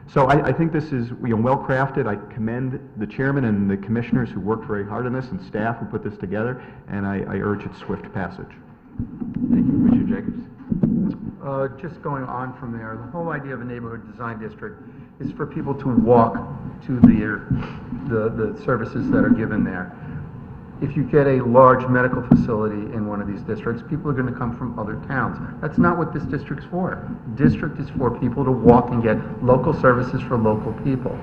So I think this is well crafted. I commend the chairman and the commissioners who worked very hard on this and staff who put this together, and I urge its swift passage. Thank you. Commissioner Jacobs? Just going on from there, the whole idea of a neighborhood design district is for people to walk to the services that are given there. If you get a large medical facility in one of these districts, people are going to come from other towns. That's not what this district's for. District is for people to walk and get local services for local people.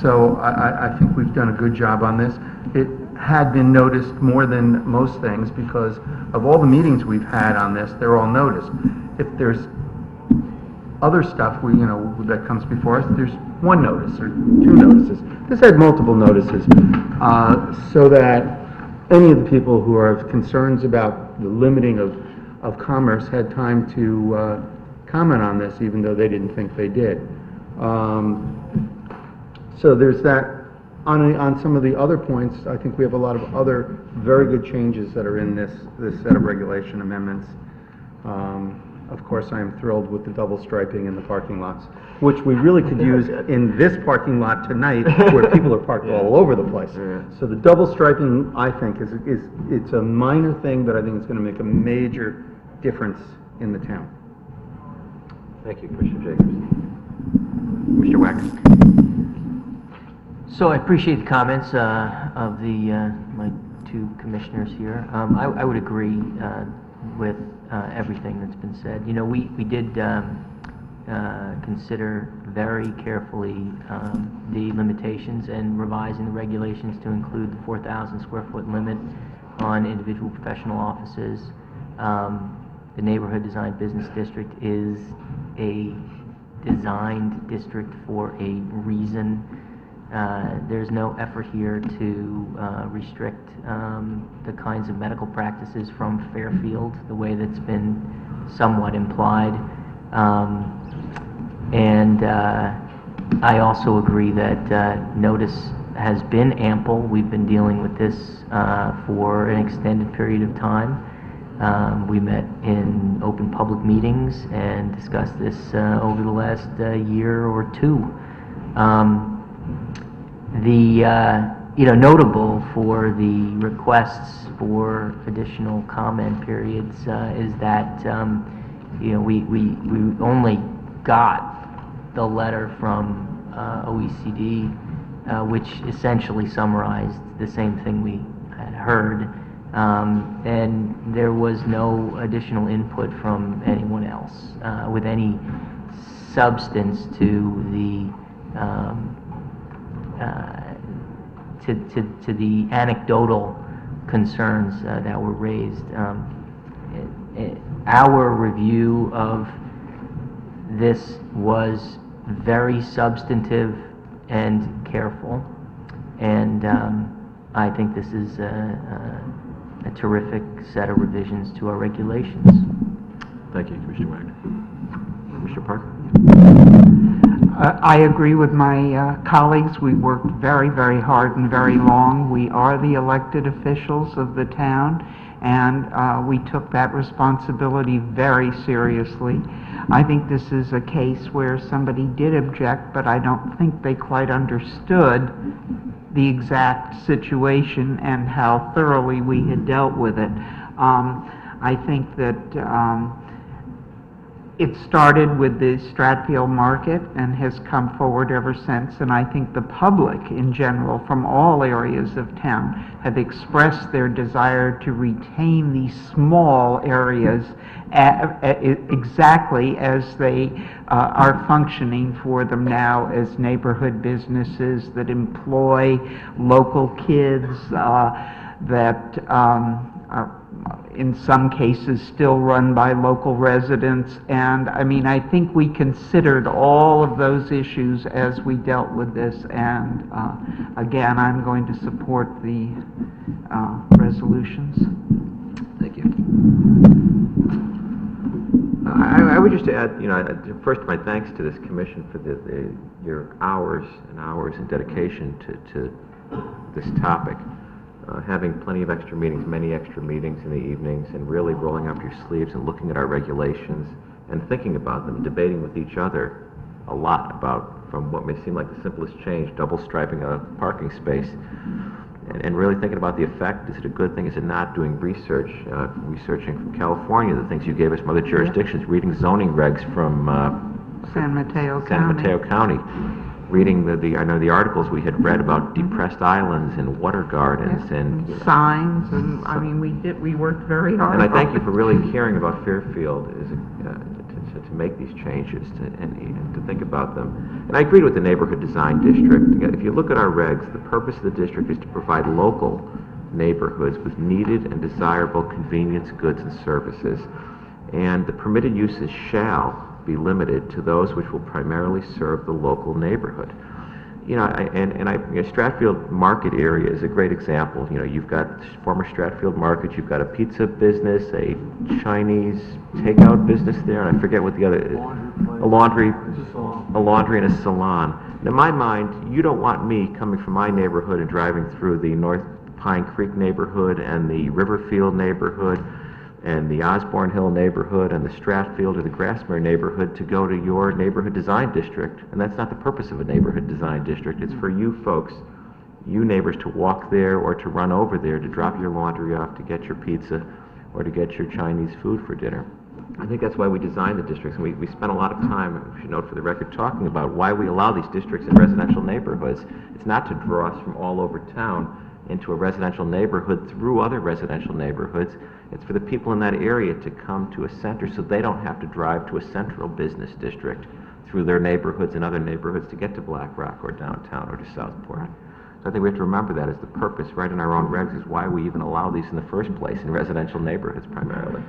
So I think we've done a good job on this. It had been noticed more than most things because of all the meetings we've had on this, they're all noticed. If there's other stuff that comes before us, there's one notice or two notices. This had multiple notices, so that any of the people who have concerns about the limiting of commerce had time to comment on this, even though they didn't think they did. So there's that. On some of the other points, I think we have a lot of other very good changes that are in this set of regulation amendments. Of course, I am thrilled with the double striping in the parking lots, which we really could use in this parking lot tonight, where people are parked all over the place. So the double striping, I think, it's a minor thing, but I think it's going to make a major difference in the town. Thank you, Commissioner Jacobs. Commissioner Wagner? So I appreciate the comments of my two commissioners here. I would agree with everything that's been said. We did consider very carefully the limitations and revising the regulations to include the 4,000 square foot limit on individual professional offices. The neighborhood design business district is a designed district for a reason. There's no effort here to restrict the kinds of medical practices from Fairfield, the way that's been somewhat implied. And I also agree that notice has been ample. We've been dealing with this for an extended period of time. We met in open public meetings and discussed this over the last year or two. Notable for the requests for additional comment periods is that we only got the letter from OECD, which essentially summarized the same thing we had heard, and there was no additional input from anyone else with any substance to the to the anecdotal concerns that were raised. Our review of this was very substantive and careful, and I think this is a terrific set of revisions to our regulations. Thank you, Commissioner Wagner. Commissioner Parker? I agree with my colleagues. We worked very, very hard and very long. We are the elected officials of the town, and we took that responsibility very seriously. I think this is a case where somebody did object, but I don't think they quite understood the exact situation and how thoroughly we had dealt with it. I think that it started with the Stratfield market and has come forward ever since, and I think the public in general from all areas of town have expressed their desire to retain these small areas exactly as they are functioning for them now as neighborhood businesses that employ local kids, that are in some cases still run by local residents. And I think we considered all of those issues as we dealt with this, and again, I'm going to support the resolutions. Thank you. I would just add, first my thanks to this commission for your hours and hours and dedication to this topic. having plenty of extra meetings, many extra meetings in the evenings, and really rolling up your sleeves and looking at our regulations and thinking about them, debating with each other a lot about, from what may seem like the simplest change, double striping a parking space, and really thinking about the effect. Is it a good thing? Is it not? Doing research, researching from California, the things you gave us from other jurisdictions, reading zoning regs from San Mateo County. San Mateo County, reading I know the articles we had read about depressed islands and water gardens and signs, and I mean, we worked very hard. And I on thank you it. for really caring about Fairfield to make these changes and to think about them. And I agreed with the neighborhood design district. If you look at our regs, the purpose of the district is to provide local neighborhoods with needed and desirable convenience, goods, and services. And the permitted uses shall be limited to those which will primarily serve the local neighborhood. Stratfield Market area is a great example. You've got former Stratfield Market, you've got a pizza business, a Chinese takeout business there, and I forget what the other is. A laundry and a salon. In my mind, you don't want me coming from my neighborhood and driving through the North Pine Creek neighborhood and the Riverfield neighborhood and the Osborne Hill neighborhood and the Stratfield or the Grassmere neighborhood to go to your neighborhood design district. And that's not the purpose of a neighborhood design district. It's for you folks, you neighbors, to walk there or to run over there to drop your laundry off, to get your pizza or to get your Chinese food for dinner. I think that's why we designed the districts. And we spent a lot of time, I should note for the record, talking about why we allow these districts in residential neighborhoods. It's not to draw us from all over town into a residential neighborhood through other residential neighborhoods. It's for the people in that area to come to a center so they don't have to drive to a central business district through their neighborhoods and other neighborhoods to get to Black Rock or downtown or to Southport. So I think we have to remember that as the purpose right in our own regs is why we even allow these in the first place in residential neighborhoods primarily.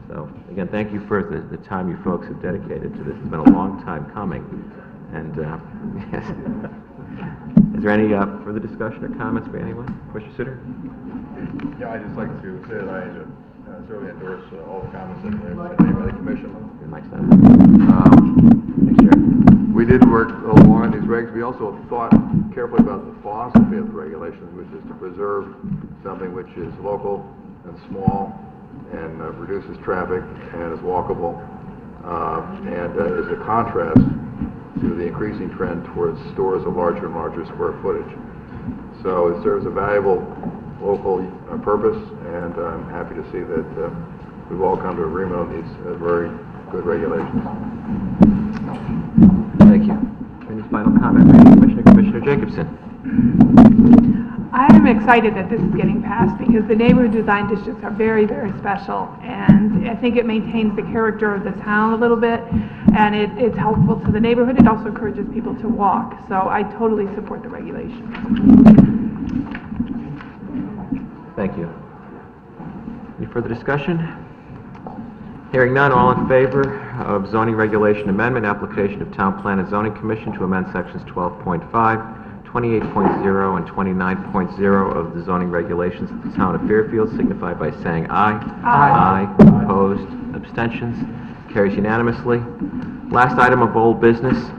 So again, thank you for the time you folks have dedicated to this. It's been a long time coming. And yes. Is there any further discussion or comments by anyone? Commissioner Soutar? Yeah, I'd just like to say that I certainly endorse all the comments that have been made by the commission. Thanks, Chair. We did work along these regs. We also thought carefully about the philosophy of the regulations, which is to preserve something which is local and small and reduces traffic and is walkable and is a contrast to the increasing trend towards stores of larger and larger square footage. So it serves a valuable local purpose, and I'm happy to see that we've all come to agreement on these very good regulations. Thank you. Any final comment from Commissioner Jacobson? I am excited that this is getting passed because the neighborhood design districts are very, very special, and I think it maintains the character of the town a little bit, and it's helpful to the neighborhood. It also encourages people to walk, so I totally support the regulations. Thank you. Any further discussion? Hearing none, all in favor of zoning regulation amendment, application of Town Plan and Zoning Commission to amend sections 12.5, 28.0, and 29.0 of the zoning regulations of the Town of Fairfield, signify by saying aye. Aye. Aye. Opposed? Abstentions? Carries unanimously. Last item of old business,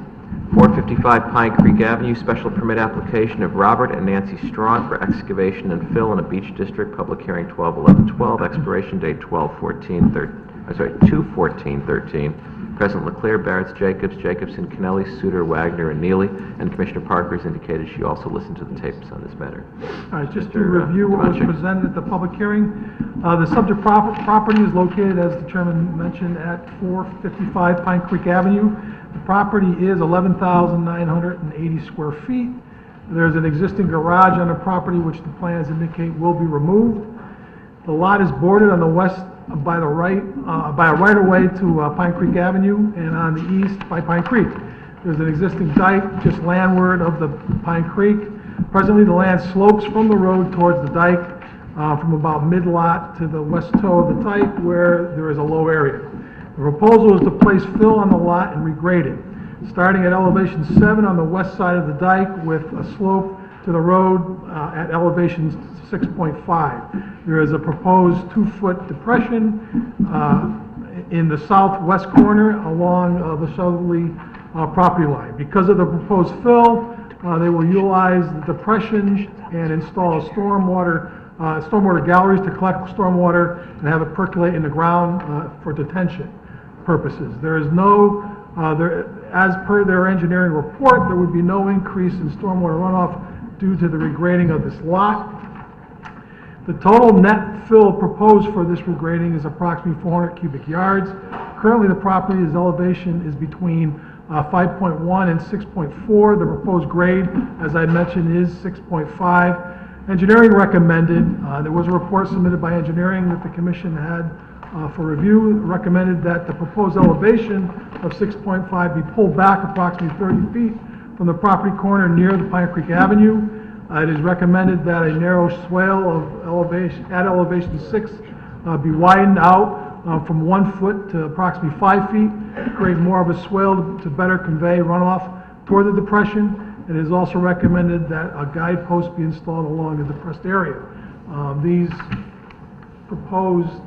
455 Pine Creek Avenue, special permit application of Robert and Nancy Straught for excavation and fill in a beach district, public hearing 12/11/12, expiration date 2/14/13. President LeClerc, Barretts, Jacobson, Kennelly, Soutar, Wagner, and Neely, and Commissioner Parker has indicated she also listened to the tapes on this matter. All right, just to Mr. review what was Dpty. presented at the public hearing. The subject property is located, as the chairman mentioned, at 455 Pine Creek Avenue. The property is 11,980 square feet. There's an existing garage on the property which the plans indicate will be removed. The lot is bordered on the west by a right-of-way to Pine Creek Avenue, and on the east by Pine Creek. There's an existing dike just landward of the Pine Creek. Presently, the land slopes from the road towards the dike from about mid-lot to the west toe of the dike where there is a low area. The proposal is to place fill on the lot and regrade it, starting at elevation 7 on the west side of the dike with a slope to the road at elevation 6.5. There is a proposed 2-foot depression in the southwest corner along the southerly property line. Because of the proposed fill, They will utilize the depression and install stormwater galleries to collect stormwater and have it percolate in the ground for detention purposes. There is no, as per their engineering report, there would be no increase in stormwater runoff due to the regrading of this lot. The total net fill proposed for this regrading is approximately 400 cubic yards. Currently, the property's elevation is between 5.1 and 6.4. The proposed grade, as I mentioned, is 6.5. Engineering recommended, there was a report submitted by engineering that the commission had for review, recommended that the proposed elevation of 6.5 be pulled back approximately 30 feet from the property corner near the Pine Creek Avenue. It is recommended that a narrow swale of elevation, at elevation 6, be widened out from 1 foot to approximately 5 feet, to create more of a swale to better convey runoff toward the depression. It is also recommended that a guidepost be installed along the depressed area. These proposed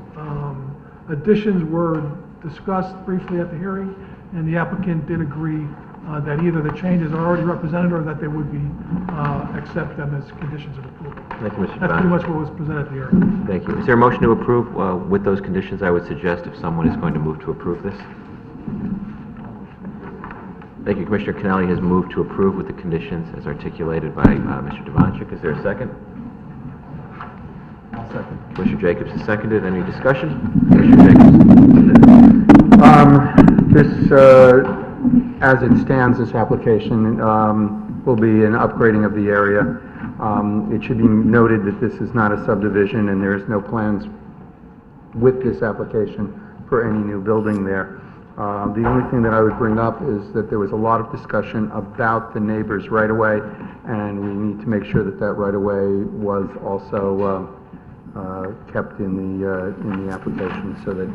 additions were discussed briefly at the hearing, and the applicant did agree that either the changes are already represented or that they would be accept them as conditions of approval. Thank you, Mr. That's pretty Devine. much what was presented at the hearing. Thank you. Is there a motion to approve with those conditions? I would suggest if someone is going to move to approve this. Thank you. Commissioner Kennelly has moved to approve with the conditions as articulated by Mr. Devonchik. Is there a second? I'll second. Commissioner Jacobs has seconded. Any discussion? Commissioner Jacobs. As it stands, this application will be an upgrading of the area. It should be noted that this is not a subdivision and there is no plans with this application for any new building there. The only thing that I would bring up is that there was a lot of discussion about the neighbor's right-of-way, and we need to make sure that that right-of-way was also kept in the application so that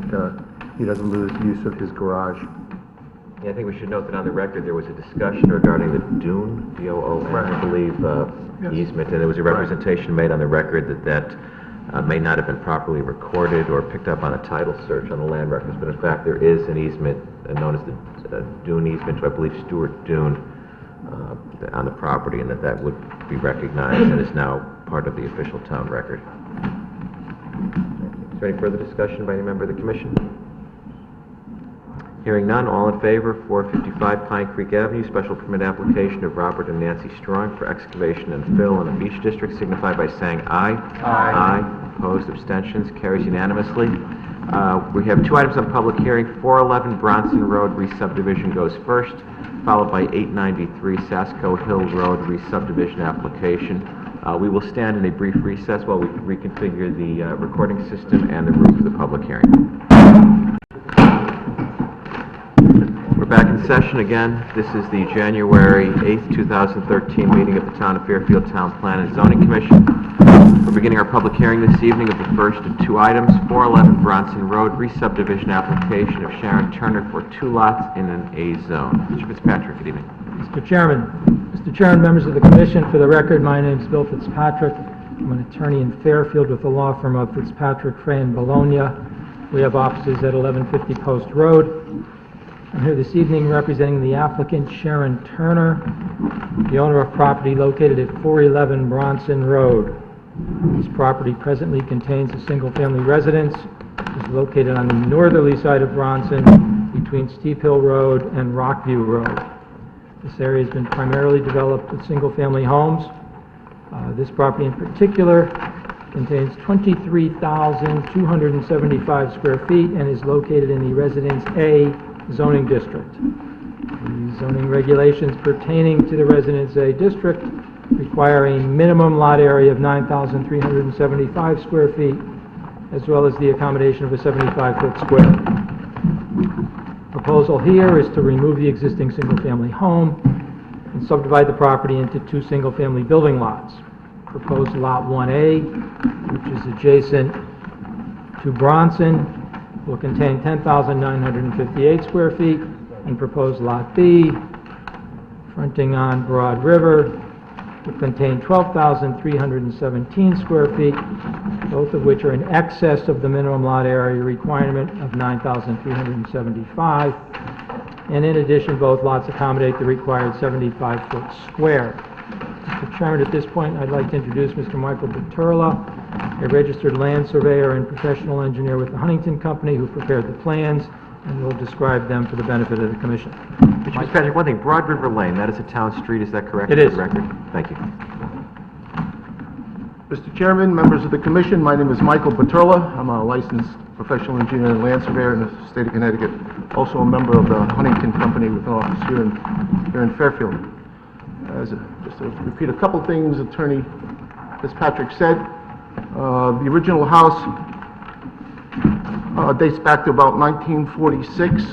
he doesn't lose use of his garage. Yeah, I think we should note that on the record there was a discussion regarding the dune, D-O-O-N, I believe, Yes. easement, and there was a representation made on the record that may not have been properly recorded or picked up on a title search on the land records, but in fact there is an easement known as the dune easement to, I believe, Stewart Dune on the property, and that would be recognized and is now part of the official town record. Is there any further discussion by any member of the commission? Hearing none, all in favor, 455 Pine Creek Avenue, special permit application of Robert and Nancy Strong for excavation and fill in the Beach District, signify by saying aye. Aye. Aye. Opposed, abstentions, carries unanimously. We have two items on public hearing. 411 Bronson Road re-subdivision goes first, followed by 893 Sasco Hill Road re-subdivision application. We will stand in a brief recess while we reconfigure the recording system and the room for the public hearing. We're back in session again. This is the January 8th, 2013 meeting of the Town of Fairfield Town Plan and Zoning Commission. We're beginning our public hearing this evening of the first of two items, 411 Bronson Road, re-subdivision application of Sharon Turner for 2 lots in an A zone. Mr. Fitzpatrick, good evening. Mr. Chairman, members of the Commission, for the record, my name is Bill Fitzpatrick. I'm an attorney in Fairfield with the law firm of Fitzpatrick, Frey & Bologna. We have offices at 1150 Post Road. I'm here this evening representing the applicant, Sharon Turner, the owner of property located at 411 Bronson Road. This property presently contains a single-family residence. It is located on the northerly side of Bronson between Steep Hill Road and Rockview Road. This area has been primarily developed with single-family homes. This property in particular contains 23,275 square feet and is located in the Residence A zoning district. The zoning regulations pertaining to the Residence A district require a minimum lot area of 9,375 square feet, as well as the accommodation of a 75-foot square. Proposal here is to remove the existing single-family home and subdivide the property into 2 single-family building lots. Proposed Lot 1A, which is adjacent to Bronson, will contain 10,958 square feet, and proposed Lot B, fronting on Broad River, will contain 12,317 square feet, both of which are in excess of the minimum lot area requirement of 9,375. and in addition, both lots accommodate the required 75-foot square. Mr. Chairman, at this point, I'd like to introduce Mr. Michael Buturla, a registered land surveyor and professional engineer with the Huntington Company, who prepared the plans and will describe them for the benefit of the commission. Mr. Patrick, one thing, Broad River Lane, that is a town street, is that correct? It for is. the record? Thank you. Mr. Chairman, members of the commission, my name is Michael Buturla. I'm a licensed professional engineer and land surveyor in the state of Connecticut, also a member of the Huntington Company with an office here in Fairfield. Just to repeat a couple things Attorney Fitzpatrick said. The original house dates back to about 1946.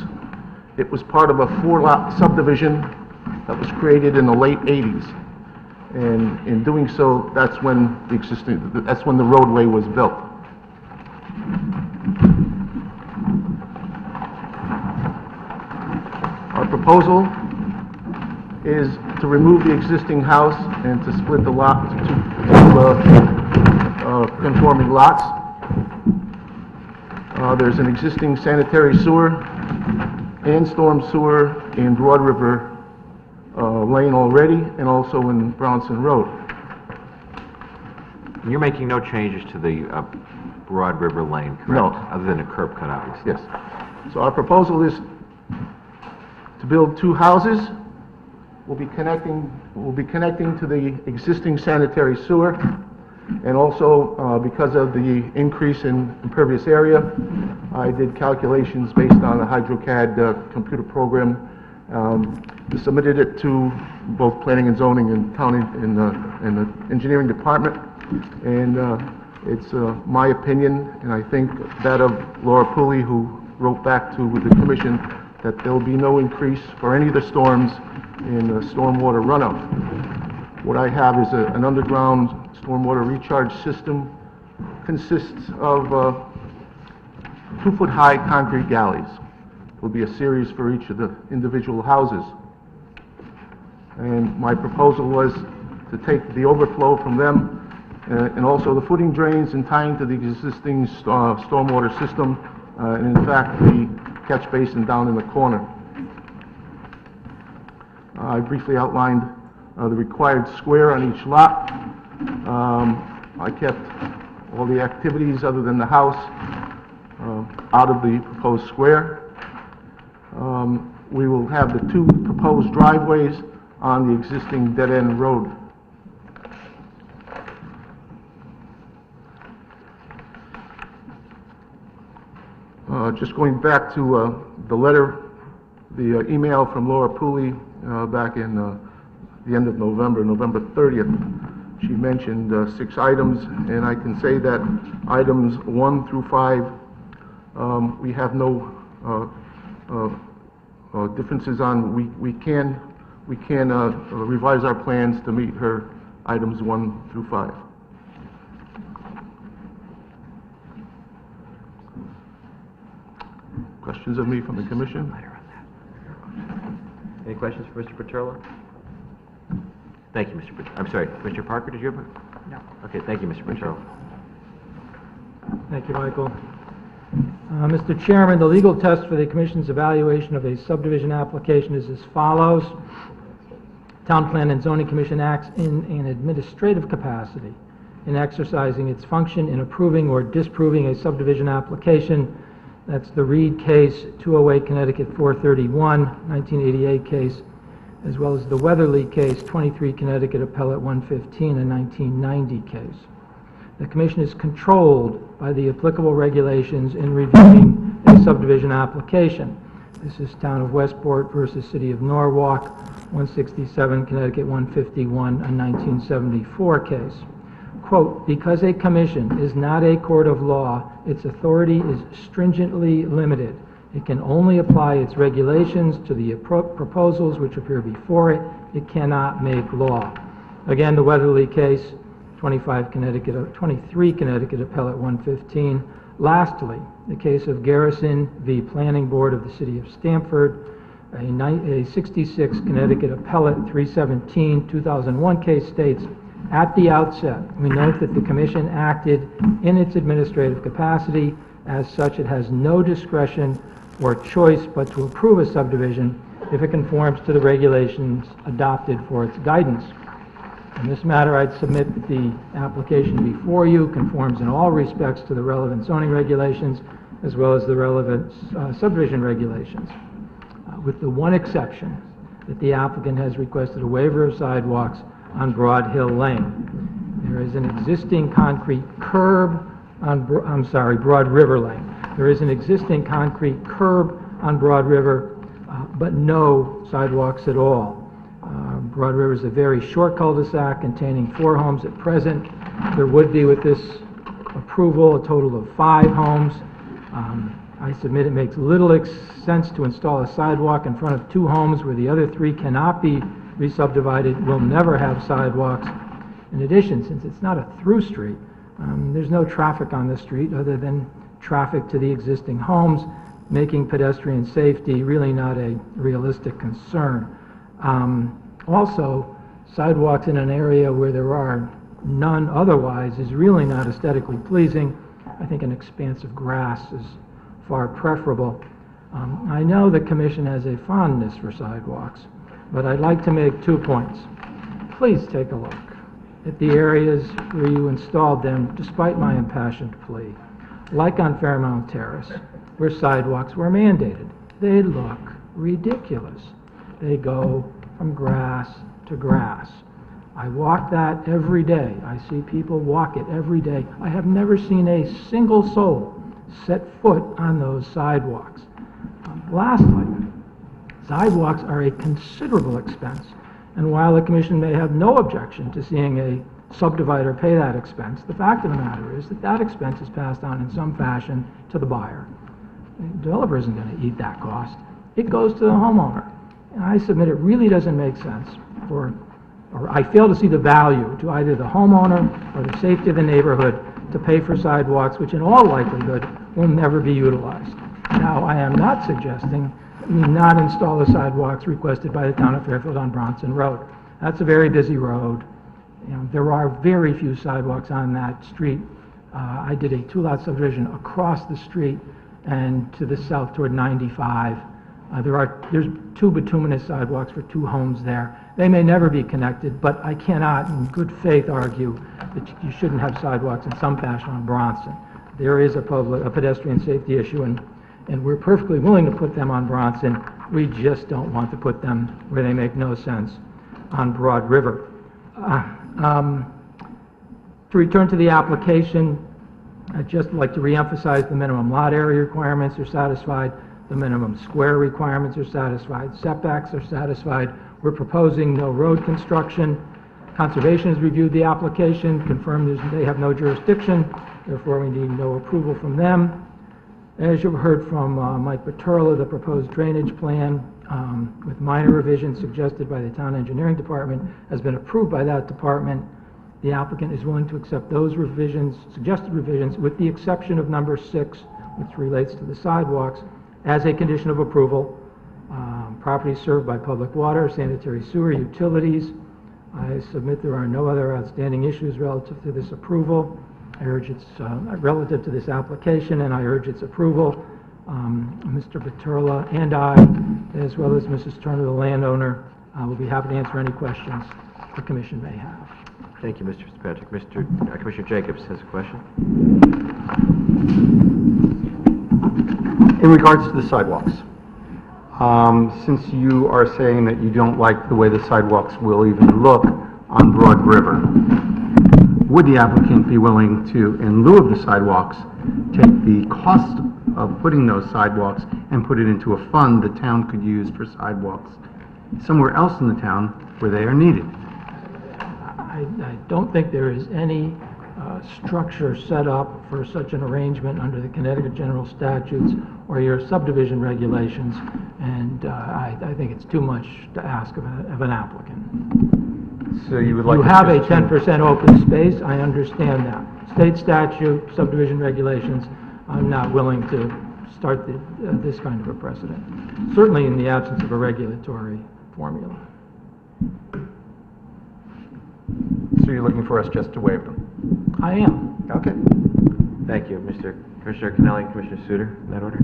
It was part of a 4-lot subdivision that was created in the late 80s. And in doing so, that's when the roadway was built. Our proposal is to remove the existing house and to split the lot into two conforming lots. There's an existing sanitary sewer and storm sewer in Broad River Lane already, and also in Bronson Road. And you're making no changes to the Broad River Lane, correct? No. Other than a curb cut, obviously. Yes. So our proposal is to build two houses. We'll be connecting to the existing sanitary sewer, and also because of the increase in impervious area, I did calculations based on the HydroCAD computer program. Submitted it to both planning and zoning and town in the engineering department, and it's my opinion, and I think that of Laura Pooley, who wrote back to the commission, that there'll be no increase for any of the storms in stormwater runoff. What I have is an underground stormwater recharge system. Consists of 2-foot-high concrete galleys. There'll be a series for each of the individual houses. And my proposal was to take the overflow from them and also the footing drains and tying to the existing stormwater system, and in fact the catch basin down in the corner. I briefly outlined the required square on each lot. I kept all the activities other than the house out of the proposed square. We will have the two proposed driveways on the existing dead-end road. Just going back to the letter, the email from Laura Pooley back in the end of November 30th. She mentioned 6 items, and I can say that items 1 through 5, we have no differences on. We can revise our plans to meet her items 1 through 5. Questions of me from the commission? Any questions for Mr. Buturla? Thank you, Mr. Buturla. I'm sorry, Mr. Parker, did you have a? No. Okay, thank you, Mr. Buturla. Thank you, Michael. Mr. Chairman, the legal test for the Commission's evaluation of a subdivision application is as follows. Town Plan and Zoning Commission acts in an administrative capacity in exercising its function in approving or disproving a subdivision application. That's the Reed case, 208 Connecticut 431, 1988 case, as well as the Weatherly case, 23 Connecticut Appellate 115, a 1990 case. The Commission is controlled by the applicable regulations in reviewing a subdivision application. This is Town of Westport versus City of Norwalk, 167 Connecticut 151, a 1974 case. Quote, because a commission is not a court of law, its authority is stringently limited. It can only apply its regulations to the proposals which appear before it. It cannot make law. Again, the Weatherly case, 23 Connecticut Appellate 115. Lastly, the case of Garrison v. Planning Board of the City of Stamford, a 66 Connecticut Appellate 317, 2001 case states, at the outset, we note that the Commission acted in its administrative capacity. As such, it has no discretion or choice but to approve a subdivision if it conforms to the regulations adopted for its guidance. In this matter, I'd submit that the application before you conforms in all respects to the relevant zoning regulations as well as the relevant subdivision regulations, with the one exception that the applicant has requested a waiver of sidewalks on Broad Hill Lane. There is an existing concrete curb on, Broad River Lane. There is an existing concrete curb on Broad River, but no sidewalks at all. Broad River is a very short cul-de-sac containing 4 homes at present. There would be, with this approval, a total of 5 homes. I submit it makes little sense to install a sidewalk in front of 2 homes where the other 3 cannot be re-subdivided, will never have sidewalks. In addition, since it's not a through street, there's no traffic on the street other than traffic to the existing homes, making pedestrian safety really not a realistic concern. Also, sidewalks in an area where there are none otherwise is really not aesthetically pleasing. I think an expanse of grass is far preferable. I know the Commission has a fondness for sidewalks, but I'd like to make 2 points. Please take a look at the areas where you installed them, despite my impassioned plea, like on Fairmount Terrace, where sidewalks were mandated. They look ridiculous. They go from grass to grass. I walk that every day. I see people walk it every day. I have never seen a single soul set foot on those sidewalks. Lastly, sidewalks are a considerable expense, and while the Commission may have no objection to seeing a subdivider pay that expense, the fact of the matter is that that expense is passed on in some fashion to the buyer. The developer isn't going to eat that cost. It goes to the homeowner. And I submit it really doesn't make sense or I fail to see the value to either the homeowner or the safety of the neighborhood to pay for sidewalks, which in all likelihood will never be utilized. Now, I am not suggesting that we not install the sidewalks requested by the town of Fairfield on Bronson Road. That's a very busy road. There are very few sidewalks on that street. I did a 2-lot subdivision across the street and to the south toward 95. There's 2 bituminous sidewalks for 2 homes there. They may never be connected, but I cannot in good faith argue that you shouldn't have sidewalks in some fashion on Bronson. There is a pedestrian safety issue, and we're perfectly willing to put them on Bronson. We just don't want to put them where they make no sense on Broad River. To return to the application, I'd just like to reemphasize the minimum lot area requirements are satisfied. The minimum square requirements are satisfied. Setbacks are satisfied. We're proposing no road construction. Conservation has reviewed the application, confirmed they have no jurisdiction, therefore we need no approval from them. As you've heard from Mike Paterla, the proposed drainage plan with minor revisions suggested by the town engineering department has been approved by that department. The applicant is willing to accept those revisions, suggested revisions, with the exception of number 6, which relates to the sidewalks, as a condition of approval. Properties served by public water, sanitary sewer, utilities. I submit there are no other outstanding issues relative to this approval. I urge its relative to this application, and I urge its approval. Mr. Paterla and I, as well as Mrs. Turner, the landowner, will be happy to answer any questions the Commission may have. Thank you, Mr. Fitzpatrick. Commissioner Jacobs has a question. In regards to the sidewalks, since you are saying that you don't like the way the sidewalks will even look on Broad River, would the applicant be willing to, in lieu of the sidewalks, take the cost of putting those sidewalks and put it into a fund the town could use for sidewalks somewhere else in the town where they are needed? I don't think there is any structure set up for such an arrangement under the Connecticut General Statutes or your subdivision regulations, and I think it's too much to ask of an applicant. So you would like You to have a just 10% open space, I understand that. State statute, subdivision regulations, I'm not willing to start this kind of a precedent, certainly in the absence of a regulatory formula. So you're looking for us just to waive them? I am. Okay. Thank you, Commissioner Kennelly and Commissioner Soutar, in that order.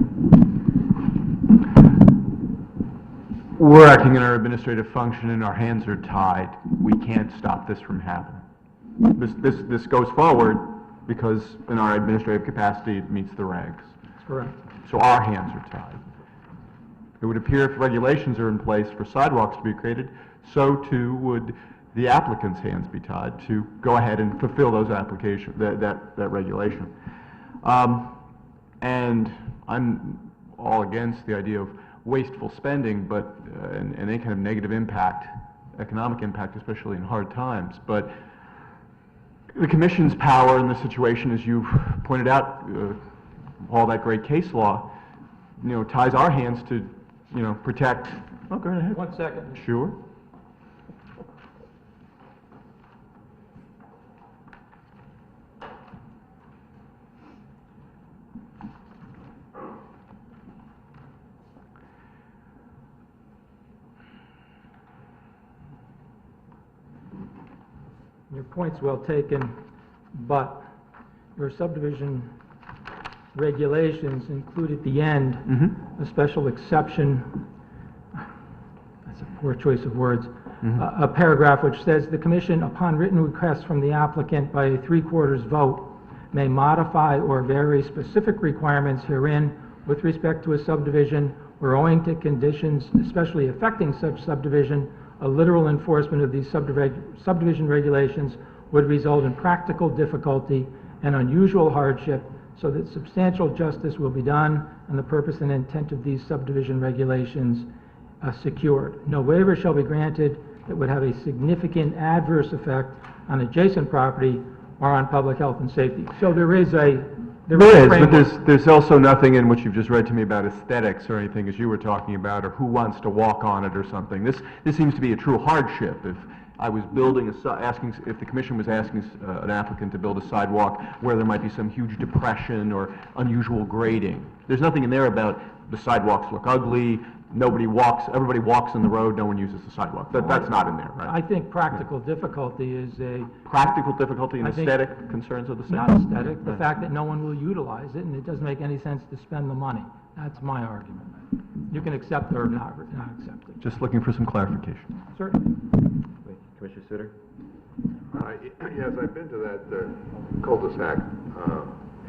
We're acting in our administrative function and our hands are tied. We can't stop this from happening. This goes forward because in our administrative capacity it meets the regs. That's correct. So our hands are tied. It would appear if regulations are in place for sidewalks to be created, so too would the applicant's hands be tied to go ahead and fulfill those applications, that regulation. And I'm all against the idea of wasteful spending, but and any kind of negative impact, economic impact, especially in hard times. But the Commission's power in this situation, as you've pointed out, all that great case law, ties our hands to, protect. Oh, go ahead. 1 second. Sure. Your point's well taken, but your subdivision regulations include at the end a special exception, that's a poor choice of words, a paragraph which says the commission, upon written request from the applicant by a 3/4 vote, may modify or vary specific requirements herein with respect to a subdivision or owing to conditions especially affecting such subdivision. A literal enforcement of these subdivision regulations would result in practical difficulty and unusual hardship, so that substantial justice will be done and the purpose and intent of these subdivision regulations secured. No waiver shall be granted that would have a significant adverse effect on adjacent property or on public health and safety. So there is a but there's also nothing in what you've just read to me about aesthetics or anything, as you were talking about, or who wants to walk on it or something. This seems to be a true hardship. If I was building if the commission was asking an applicant to build a sidewalk where there might be some huge depression or unusual grading, there's nothing in there about the sidewalks look ugly, everybody walks in the road, no one uses the sidewalk. That's not in there, right? I think practical difficulty is a... Practical difficulty and aesthetic concerns of the same? Not aesthetic, the fact that no one will utilize it, and it doesn't make any sense to spend the money. That's my argument. You can accept it or not accept it. Just looking for some clarification. Certainly. Commissioner Soutar? Yes, I've been to that cul-de-sac,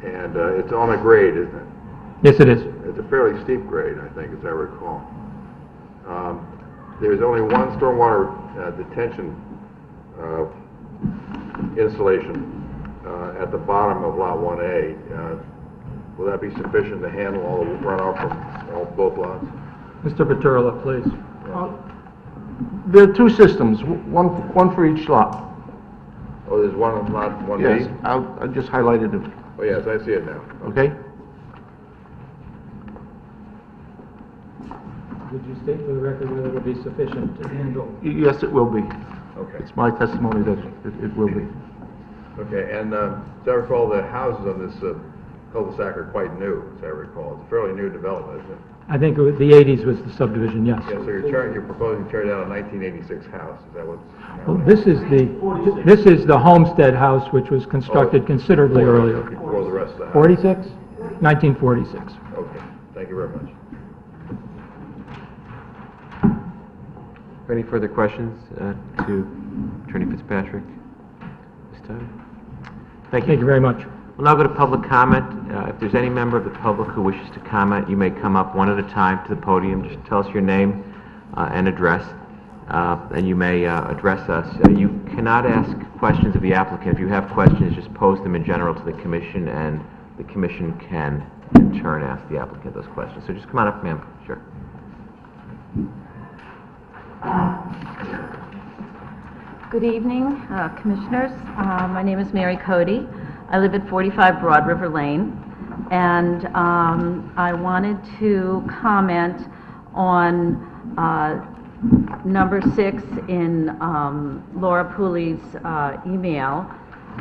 and it's on a grade, isn't it? Yes, it is. It's a fairly steep grade, I think, as I recall. There's only one stormwater detention installation at the bottom of Lot 1A. Will that be sufficient to handle all the runoff from both lots? Mr. Peturla, please. There are two systems, one for each lot. Oh, there's one on Lot 1B? Yes, I just highlighted it, Oh, yes, I see it now. okay? Would you state for the record whether it will be sufficient to handle? Yes, it will be. Okay. It's my testimony that it will be. Okay, and as I recall, the houses on this cul-de-sac are quite new, as I recall. It's a fairly new development, isn't it? I think the 80s was the subdivision, yes. Yeah, so you're proposing to tear down a 1986 house, is that what's... Well, this is the Homestead House, which was constructed considerably earlier. Before the rest of the house? 46? 1946. Okay, thank you very much. Any further questions to Attorney Fitzpatrick this time? Thank you. Thank you very much. We'll now go to public comment. If there's any member of the public who wishes to comment, you may come up one at a time to the podium. Just tell us your name and address, and you may address us. You cannot ask questions of the applicant. If you have questions, just pose them in general to the commission, and the commission can, in turn, ask the applicant those questions. So just come on up, ma'am. Sure. Good evening, Commissioners. My name is Mary Cody. I live at 45 Broad River Lane, and I wanted to comment on number 6 in Laura Pooley's email.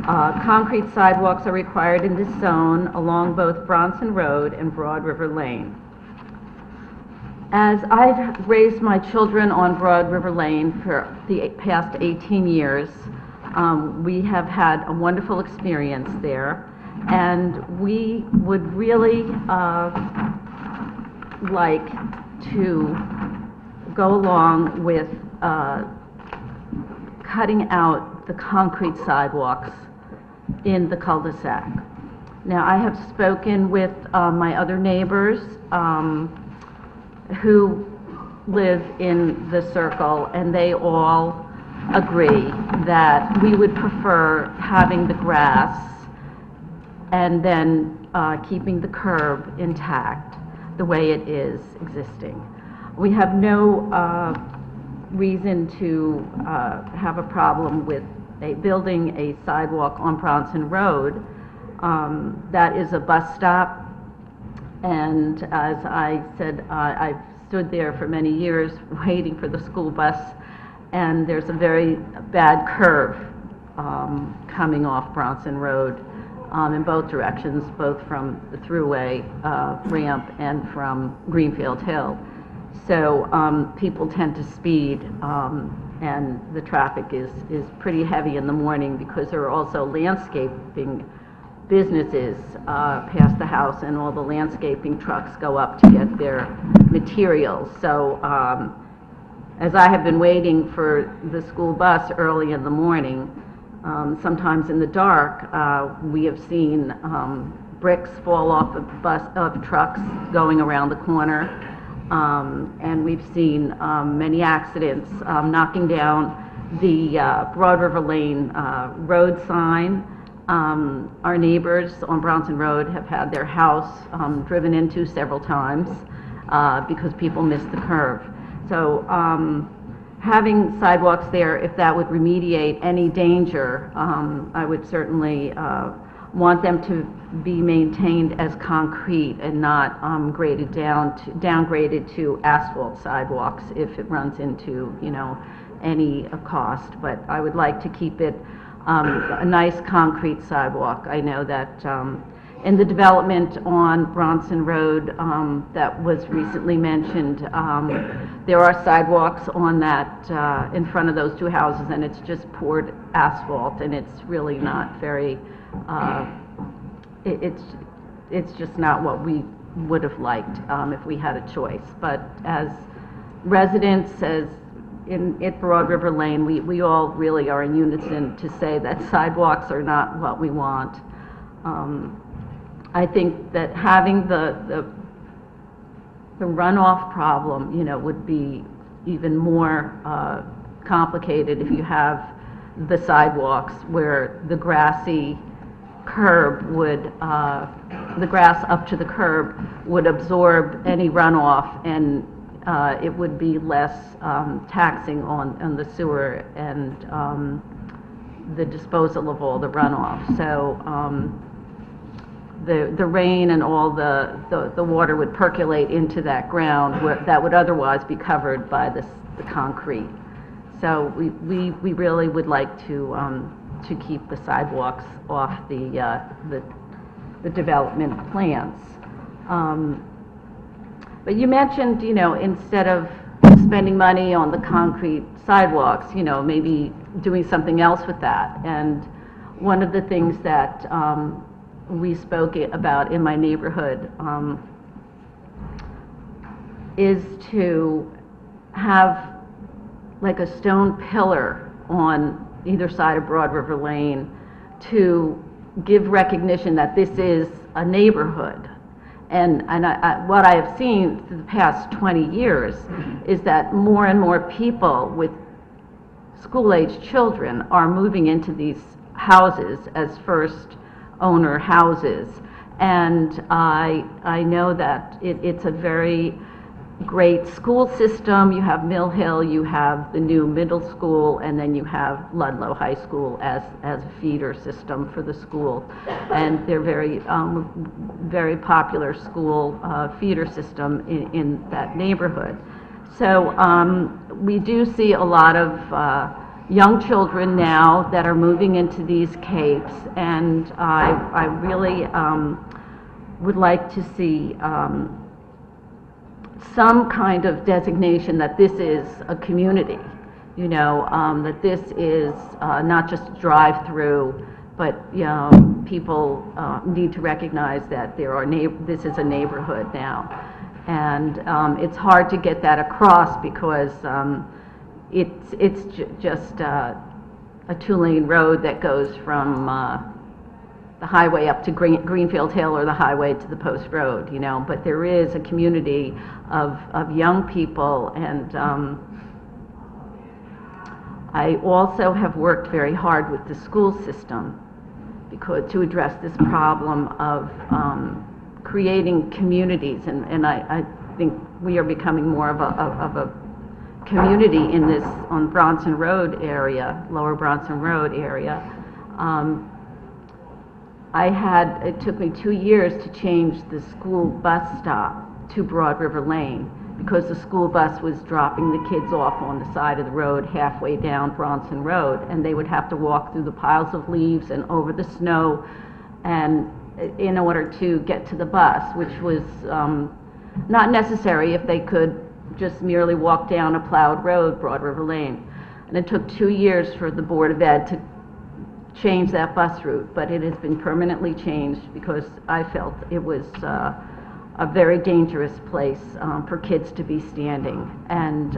Concrete sidewalks are required in this zone along both Bronson Road and Broad River Lane. As I've raised my children on Broad River Lane for the past 18 years, we have had a wonderful experience there, and we would really like to go along with cutting out the concrete sidewalks in the cul-de-sac. Now, I have spoken with my other neighbors who live in the circle, and they all agree that we would prefer having the grass and then keeping the curb intact the way it is existing. We have no reason to have a problem with building a sidewalk on Bronson Road. That is a bus stop, and as I said, I've stood there for many years waiting for the school bus, and there's a very bad curve coming off Bronson Road in both directions, both from the thruway ramp and from Greenfield Hill. So people tend to speed, and the traffic is pretty heavy in the morning because there are also landscaping businesses past the house, and all the landscaping trucks go up to get their materials. So as I have been waiting for the school bus early in the morning, sometimes in the dark, we have seen bricks fall off of trucks going around the corner, and we've seen many accidents knocking down the Broad River Lane road sign. Our neighbors on Bronson Road have had their house driven into several times because people missed the curve. So having sidewalks there, if that would remediate any danger, I would certainly want them to be maintained as concrete and not downgraded to asphalt sidewalks if it runs into, you know, any cost. But I would like to keep it a nice concrete sidewalk. I know that in the development on Bronson Road that was recently mentioned, there are sidewalks on that in front of those two houses, and it's just poured asphalt, and it's really not very, it's just not what we would have liked if we had a choice. But as residents, as at Broad River Lane, we all really are in unison to say that sidewalks are not what we want. I think that having the runoff problem, you know, would be even more complicated if you have the sidewalks where the grassy curb would, the grass up to the curb would absorb any runoff, and it would be less taxing on the sewer and the disposal of all the runoff. So the rain and all the water would percolate into that ground that would otherwise be covered by the concrete. So we really would like to keep the sidewalks off the development plans. But you mentioned, you know, instead of spending money on the concrete sidewalks, you know, maybe doing something else with that. And one of the things that we spoke about in my neighborhood is to have like a stone pillar on either side of Broad River Lane to give recognition that this is a neighborhood. And what I have seen for the past 20 years is that more and more people with school-age children are moving into these houses as first owner houses. And I know that it's a very great school system. You have Mill Hill, you have the new middle school, and then you have Ludlow High School as a feeder system for the school. And they're very popular school feeder system in that neighborhood. So we do see a lot of young children now that are moving into these capes, and I really would like to see some kind of designation that this is a community, you know, that this is not just drive-through, but, you know, people need to recognize that this is a neighborhood now. And it's hard to get that across because it's just a two-lane road that goes from the highway up to Greenfield Hill or the highway to the Post Road, you know, but there is a community of young people, and I also have worked very hard with the school system to address this problem of creating communities, and I think we are becoming more of a community in this on Bronson Road area, Lower Bronson Road area. It took me 2 years to change the school bus stop to Broad River Lane because the school bus was dropping the kids off on the side of the road halfway down Bronson Road, and they would have to walk through the piles of leaves and over the snow and in order to get to the bus, which was not necessary if they could just merely walk down a plowed road, Broad River Lane. And it took 2 years for the Board of Ed to change that bus route, but it has been permanently changed because I felt it was a very dangerous place for kids to be standing. And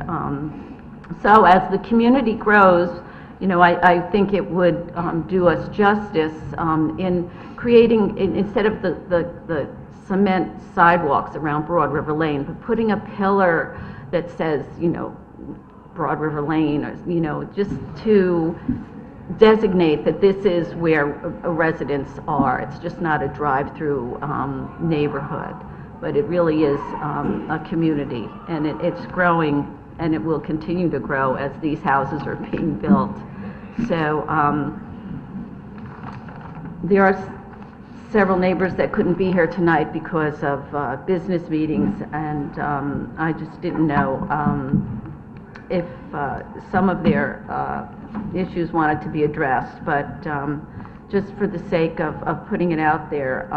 so as the community grows, you know, I think it would do us justice in creating, instead of the cement sidewalks around Broad River Lane, but putting a pillar that says, you know, Broad River Lane, or, you know, just to designate that this is where residents are. It's just not a drive-through neighborhood, but it really is a community, and it's growing, and it will continue to grow as these houses are being built. So there are several neighbors that couldn't be here tonight because of business meetings, and I just didn't know if some of their issues wanted to be addressed, but just for the sake of putting it out there,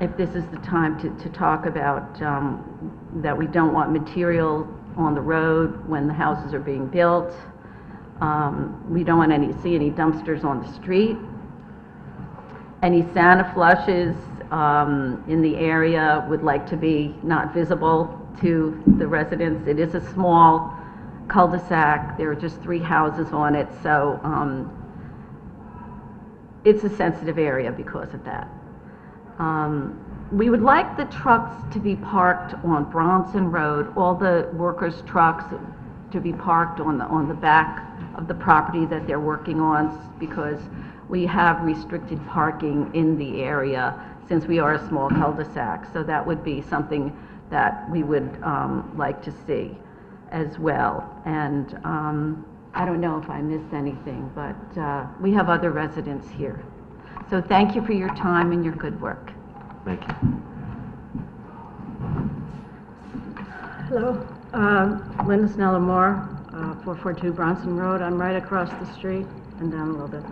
if this is the time to talk about that we don't want material on the road when the houses are being built. We don't want to see any dumpsters on the street. Any Santa flushes in the area would like to be not visible to the residents. It is a small cul-de-sac. There are just 3 houses on it, so it's a sensitive area because of that. We would like the trucks to be parked on Bronson Road, all the workers' trucks to be parked on the back of the property that they're working on, because we have restricted parking in the area since we are a small cul-de-sac. So that would be something that we would like to see as well. And I don't know if I missed anything, but we have other residents here. So thank you for your time and your good work. Thank you. Hello, Linda Snellamore, 442 Bronson Road. I'm right across the street and down a little bit.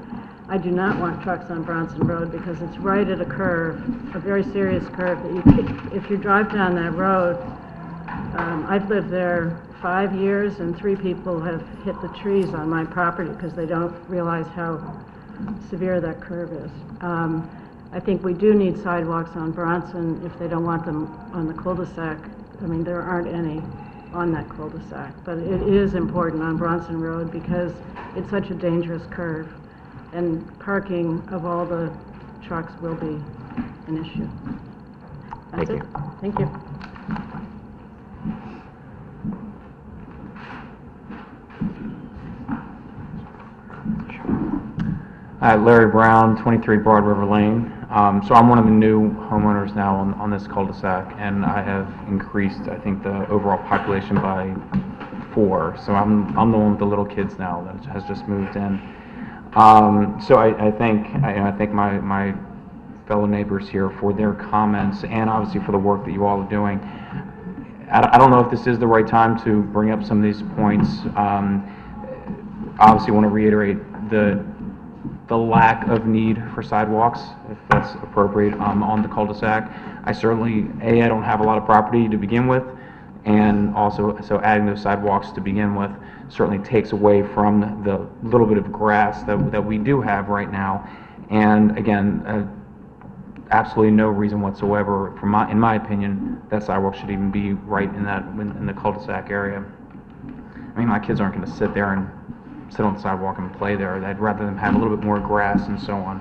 I do not want trucks on Bronson Road because it's right at a curve, a very serious curve that if you drive down that road, I've lived there 5 years and 3 people have hit the trees on my property because they don't realize how severe that curve is. I think we do need sidewalks on Bronson if they don't want them on the cul-de-sac. I mean, there aren't any on that cul-de-sac, but it is important on Bronson Road because it's such a dangerous curve, and parking of all the trucks will be an issue. That's it. Thank you. Larry Brown, 23 Broad River Lane. So I'm one of the new homeowners now on this cul-de-sac, and I have increased, I think, the overall population by 4. So I'm the one with the little kids now that has just moved in. So I thank my fellow neighbors here for their comments, and obviously for the work that you all are doing. I don't know if this is the right time to bring up some of these points. Obviously, want to reiterate the lack of need for sidewalks, if that's appropriate, on the cul-de-sac. I certainly, I don't have a lot of property to begin with, and also, so adding those sidewalks to begin with certainly takes away from the little bit of grass that we do have right now. And again, absolutely no reason whatsoever, in my opinion, that sidewalk should even be right in the cul-de-sac area. I mean, my kids aren't going to sit there and sit on the sidewalk and play there. I'd rather them have a little bit more grass and so on.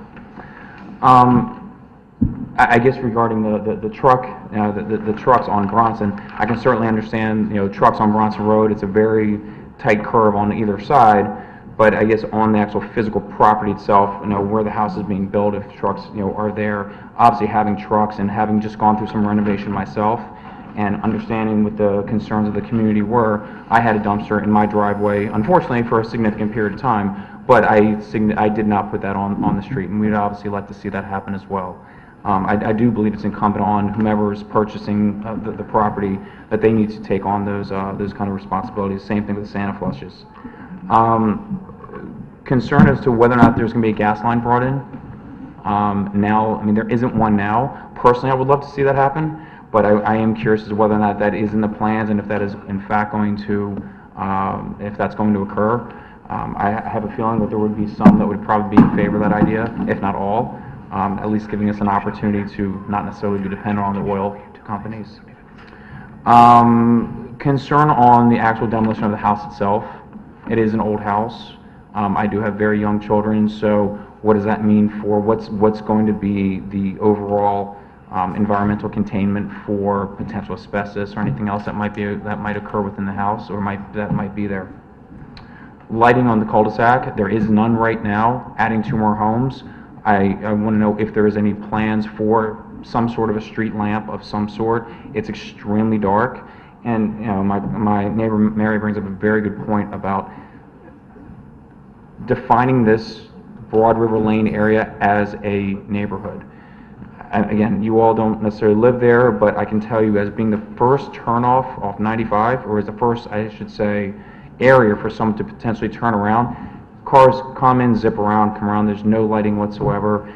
I guess regarding the truck, the trucks on Bronson, I can certainly understand, trucks on Bronson Road. It's a very tight curve on either side, but I guess on the actual physical property itself, where the house is being built, if trucks, are there, obviously having trucks and having just gone through some renovation myself and understanding what the concerns of the community were, I had a dumpster in my driveway, unfortunately for a significant period of time, but I did not put that on the street, and we'd obviously like to see that happen as well. I do believe it's incumbent on whomever is purchasing the property that they need to take on those kind of responsibilities. Same thing with Santa flushes. Concern as to whether or not there's going to be a gas line brought in. Now, I mean, there isn't one now. Personally, I would love to see that happen, but I am curious as to whether or not that is in the plans and if that is in fact going to, if that's going to occur. I have a feeling that there would be some that would probably be in favor of that idea, if not all. At least giving us an opportunity to not necessarily be dependent on the oil companies. Concern on the actual demolition of the house itself. It is an old house. I do have very young children, so what does that mean for what's going to be the overall environmental containment for potential asbestos or anything else that might occur within the house or that might be there. Lighting on the cul-de-sac, there is none right now. Adding 2 more homes. I want to know if there is any plans for some sort of a street lamp of some sort. It's extremely dark, and my neighbor Mary brings up a very good point about defining this Broad River Lane area as a neighborhood. And again, you all don't necessarily live there, but I can tell you as being the first turnoff off 95, or as the first, I should say, area for someone to potentially turn around. Cars come in, zip around, come around. There's no lighting whatsoever.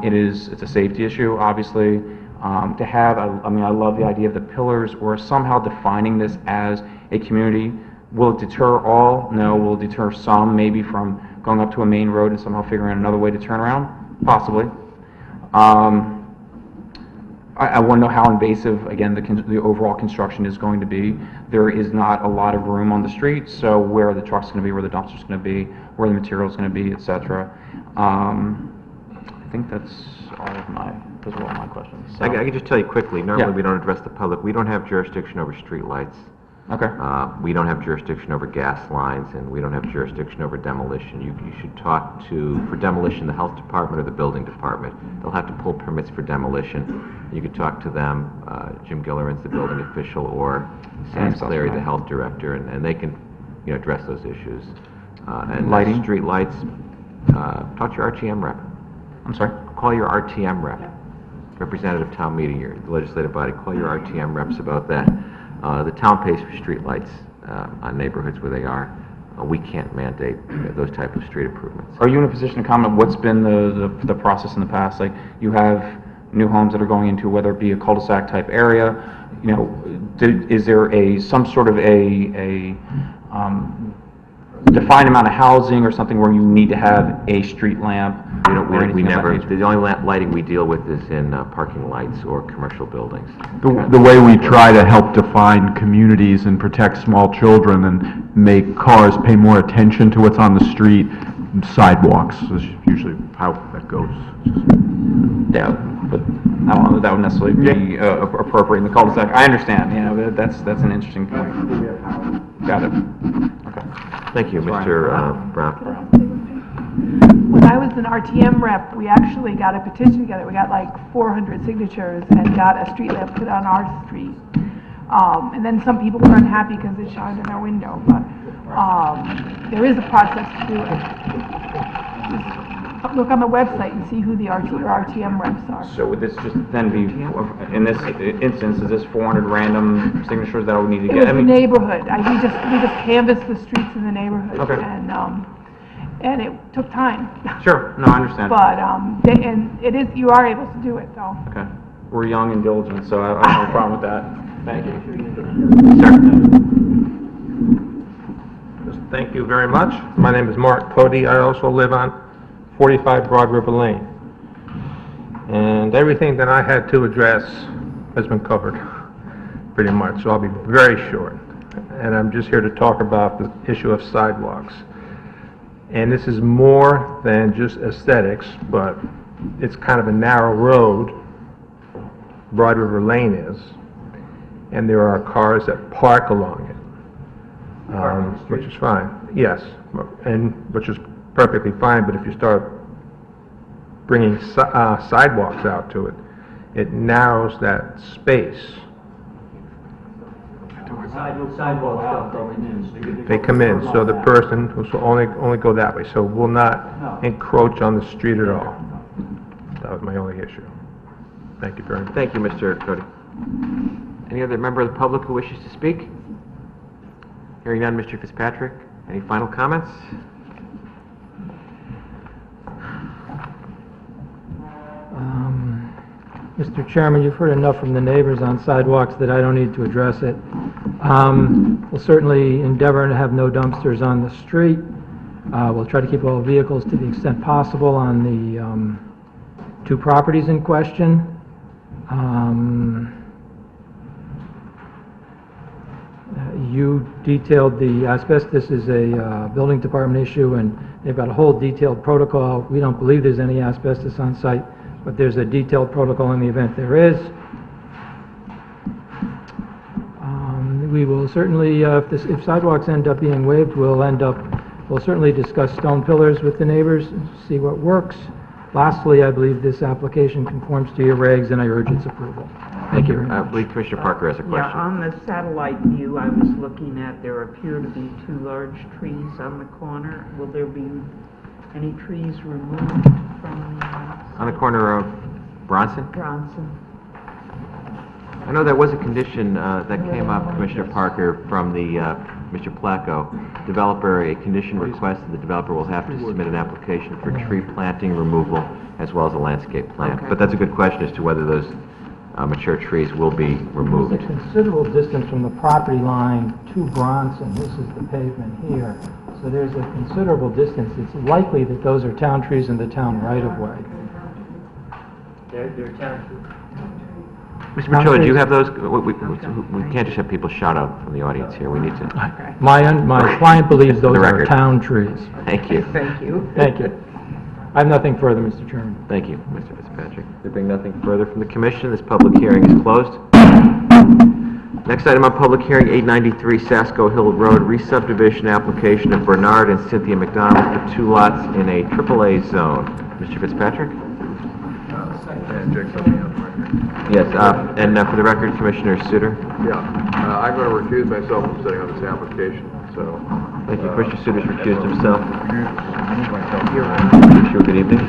It's a safety issue, obviously. To have, I love the idea of the pillars or somehow defining this as a community. Will it deter all? No. Will it deter some, maybe from going up to a main road and somehow figuring out another way to turn around? Possibly. I want to know how invasive, again, the overall construction is going to be. There is not a lot of room on the street, so where the truck's going to be, where the dumpster's going to be, where the material's going to be, etc. I think those are all my questions. So. I can just tell you quickly, normally we don't address the public. We don't have jurisdiction over street lights. Okay. We don't have jurisdiction over gas lines, and we don't have jurisdiction over demolition. You should talk for demolition, the health department or the building department. They'll have to pull permits for demolition. You could talk to them. Jim Gilleran's the building official, or Sam Clary, the health director, and they can address those issues. And lighting? Street lights, talk to your RTM rep. I'm sorry? Call your RTM rep. Representative town meeting, your legislative body, call your RTM reps about that. The town pays for street lights on neighborhoods where they are. We can't mandate those type of street improvements. Are you in a position to comment what's been the process in the past? Like, you have new homes that are going into, whether it be a cul-de-sac type area, is there some sort of a defined amount of housing or something where you need to have a street lamp? We never. The only lighting we deal with is in parking lights or commercial buildings. The way we try to help define communities and protect small children and make cars pay more attention to what's on the street, sidewalks is usually how that goes. Yeah, but I don't know that would necessarily be appropriate in the cul-de-sac. I understand, but that's an interesting point. Got it. Okay. Thank you, Mr. Brown. When I was an RTM rep, we actually got a petition together. We got like 400 signatures and got a street lamp put on our street. And then some people were unhappy because it shined in their window, but there is a process to do it. Just look on the website and see who the RTM reps are. So would this just then be, in this instance, is this 400 random signatures that we need to get? It was the neighborhood. We just canvassed the streets in the neighborhood. Okay. And it took time. Sure, no, I understand. But, you are able to do it, though. Okay. We're young and diligent, so I have no problem with that. Thank you. Sir. Thank you very much. My name is Mark Cody. I also live on 45 Broad River Lane. And everything that I had to address has been covered, pretty much, so I'll be very short. And I'm just here to talk about the issue of sidewalks. And this is more than just aesthetics, but it's kind of a narrow road, Broad River Lane is, and there are cars that park along it. Which is fine, yes, and which is perfectly fine, but if you start bringing sidewalks out to it, it narrows that space. Sidewalks don't come in. They come in, so the person will only go that way, so will not encroach on the street at all. That was my only issue. Thank you very much. Thank you, Mr. Cody. Any other member of the public who wishes to speak? Hearing none, Mr. Fitzpatrick, any final comments? Mr. Chairman, you've heard enough from the neighbors on sidewalks that I don't need to address it. We'll certainly endeavor to have no dumpsters on the street. We'll try to keep all vehicles to the extent possible on the two properties in question. You detailed the asbestos is a building department issue, and they've got a whole detailed protocol. We don't believe there's any asbestos on site, but there's a detailed protocol in the event there is. We will certainly, if sidewalks end up being waived, we'll certainly discuss stone pillars with the neighbors and see what works. Lastly, I believe this application conforms to your regs, and I urge its approval. Thank you very I much. believe Commissioner Parker has a Yeah, question. on the satellite view I was looking at, there appear to be two large trees on the corner. Will there be any trees removed from the... On the corner of Bronson? Bronson. I know that was a condition that came up, Commissioner Parker, from the Mr. Placco. Developer, a condition requested the developer will have to submit an application for tree planting removal as well as a landscape plan. Okay. But that's a good question as to whether those mature trees will be removed. There's a considerable distance from the property line to Bronson. This is the pavement here. So there's a considerable distance. It's likely that those are town trees in the town right-of-way. They're town trees. Mr. Machola, do you have those? We can't just have people shout out from the audience here. We need to... Okay. My client believes those the are record. town trees. Thank you. Thank you. Thank you. I have nothing further, Mr. Chairman. Thank you, Mr. Fitzpatrick. There being nothing further from the commission, this public hearing is closed. Next item on public hearing, 893 Sasco Hill Road, re-subdivision application of Bernard and Cynthia McDonald for 2 lots in a AAA zone. Mr. Fitzpatrick? And Jake, something else right here. Yes, and for the record, Commissioner Soutar. Yeah, I'm going to recuse myself from sitting on this application, so... Thank you. Commissioner Soutar's recused himself. Recuse myself. Wish you a good evening.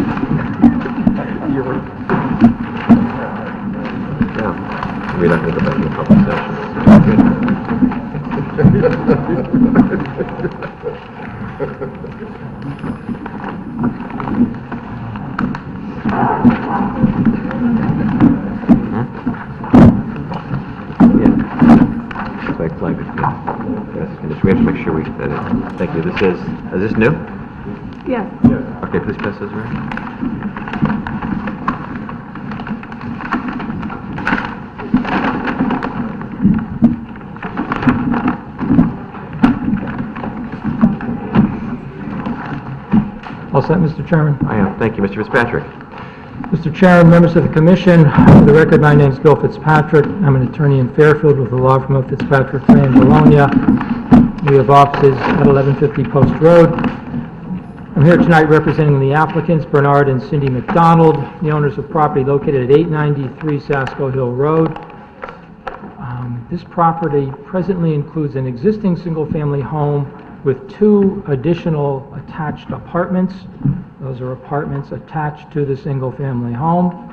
Yeah, we're not going to go back into public Flag it, yeah. Yes, we have to make sure we, thank you. This is this new? Yes. Okay, please pass those around. All set, Mr. Chairman? I am. Thank you, Mr. Fitzpatrick. Mr. Chairman, members of the commission, for the record, my name is Bill Fitzpatrick. I'm an attorney in Fairfield with the law firm of Fitzpatrick, Frey and Bologna. We have offices at 1150 Post Road. I'm here tonight representing the applicants, Bernard and Cindy McDonald, the owners of property located at 893 Sasco Hill Road. This property presently includes an existing single-family home with 2 additional attached apartments. Those are apartments attached to the single-family home.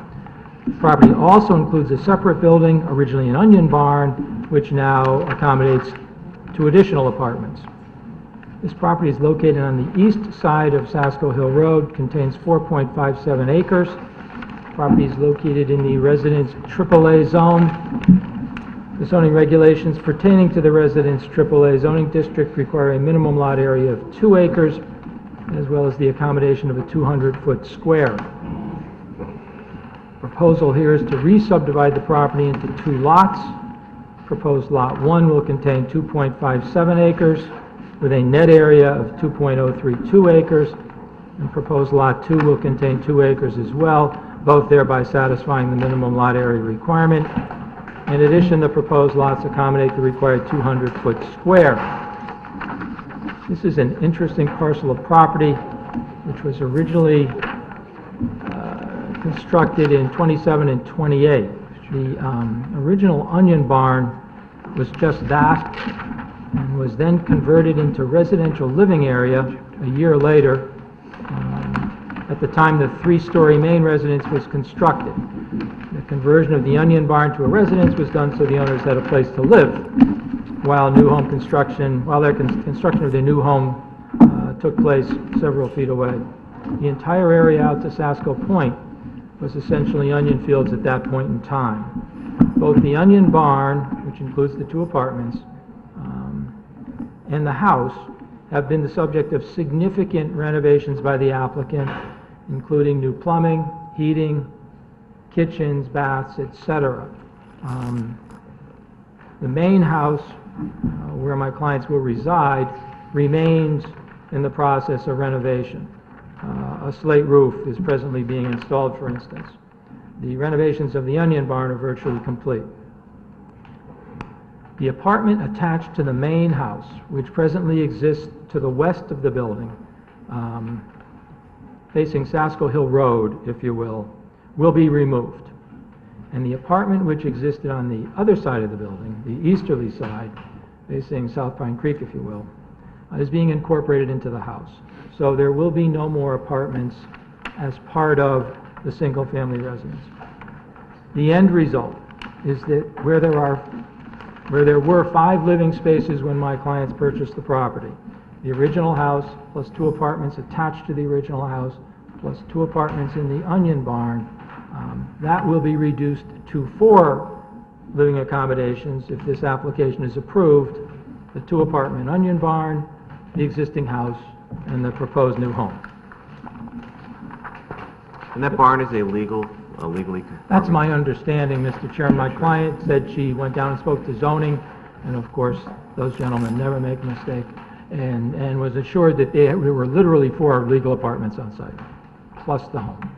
The property also includes a separate building, originally an onion barn, which now accommodates 2 additional apartments. This property is located on the east side of Sasco Hill Road, contains 4.57 acres. The property is located in the residence AAA zone. The zoning regulations pertaining to the residence AAA zoning district require a minimum lot area of 2 acres, as well as the accommodation of a 200-foot square. Proposal here is to re-subdivide the property into 2 lots. Proposed Lot 1 will contain 2.57 acres with a net area of 2.032 acres, and proposed Lot 2 will contain 2 acres as well, both thereby satisfying the minimum lot area requirement. In addition, the proposed lots accommodate the required 200-foot square. This is an interesting parcel of property which was originally constructed in 27 and 28. The original onion barn was just that and was then converted into residential living area a year later, at the time the 3-story main residence was constructed. The conversion of the onion barn to a residence was done so the owners had a place to live while construction of their new home took place several feet away. The entire area out to Sasko Point was essentially onion fields at that point in time. Both the onion barn, which includes the 2 apartments, and the house have been the subject of significant renovations by the applicant, including new plumbing, heating, kitchens, baths, etc. The main house, where my clients will reside, remains in the process of renovation. A slate roof is presently being installed, for instance. The renovations of the onion barn are virtually complete. The apartment attached to the main house, which presently exists to the west of the building, facing Sasko Hill Road, if you will be removed. And the apartment which existed on the other side of the building, the easterly side, facing South Pine Creek, if you will, is being incorporated into the house. So there will be no more apartments as part of the single-family residence. The end result is that where there were 5 living spaces when my clients purchased the property, the original house plus 2 apartments attached to the original house plus 2 apartments in the onion barn, that will be reduced to 4 living accommodations if this application is approved: the 2-apartment onion barn, the existing house, and the proposed new home. And that barn is legally conforming? That's my understanding, Mr. Chairman. My client said she went down and spoke to zoning, and of course, those gentlemen never make a mistake, and was assured that there were literally 4 legal apartments on site, plus the home.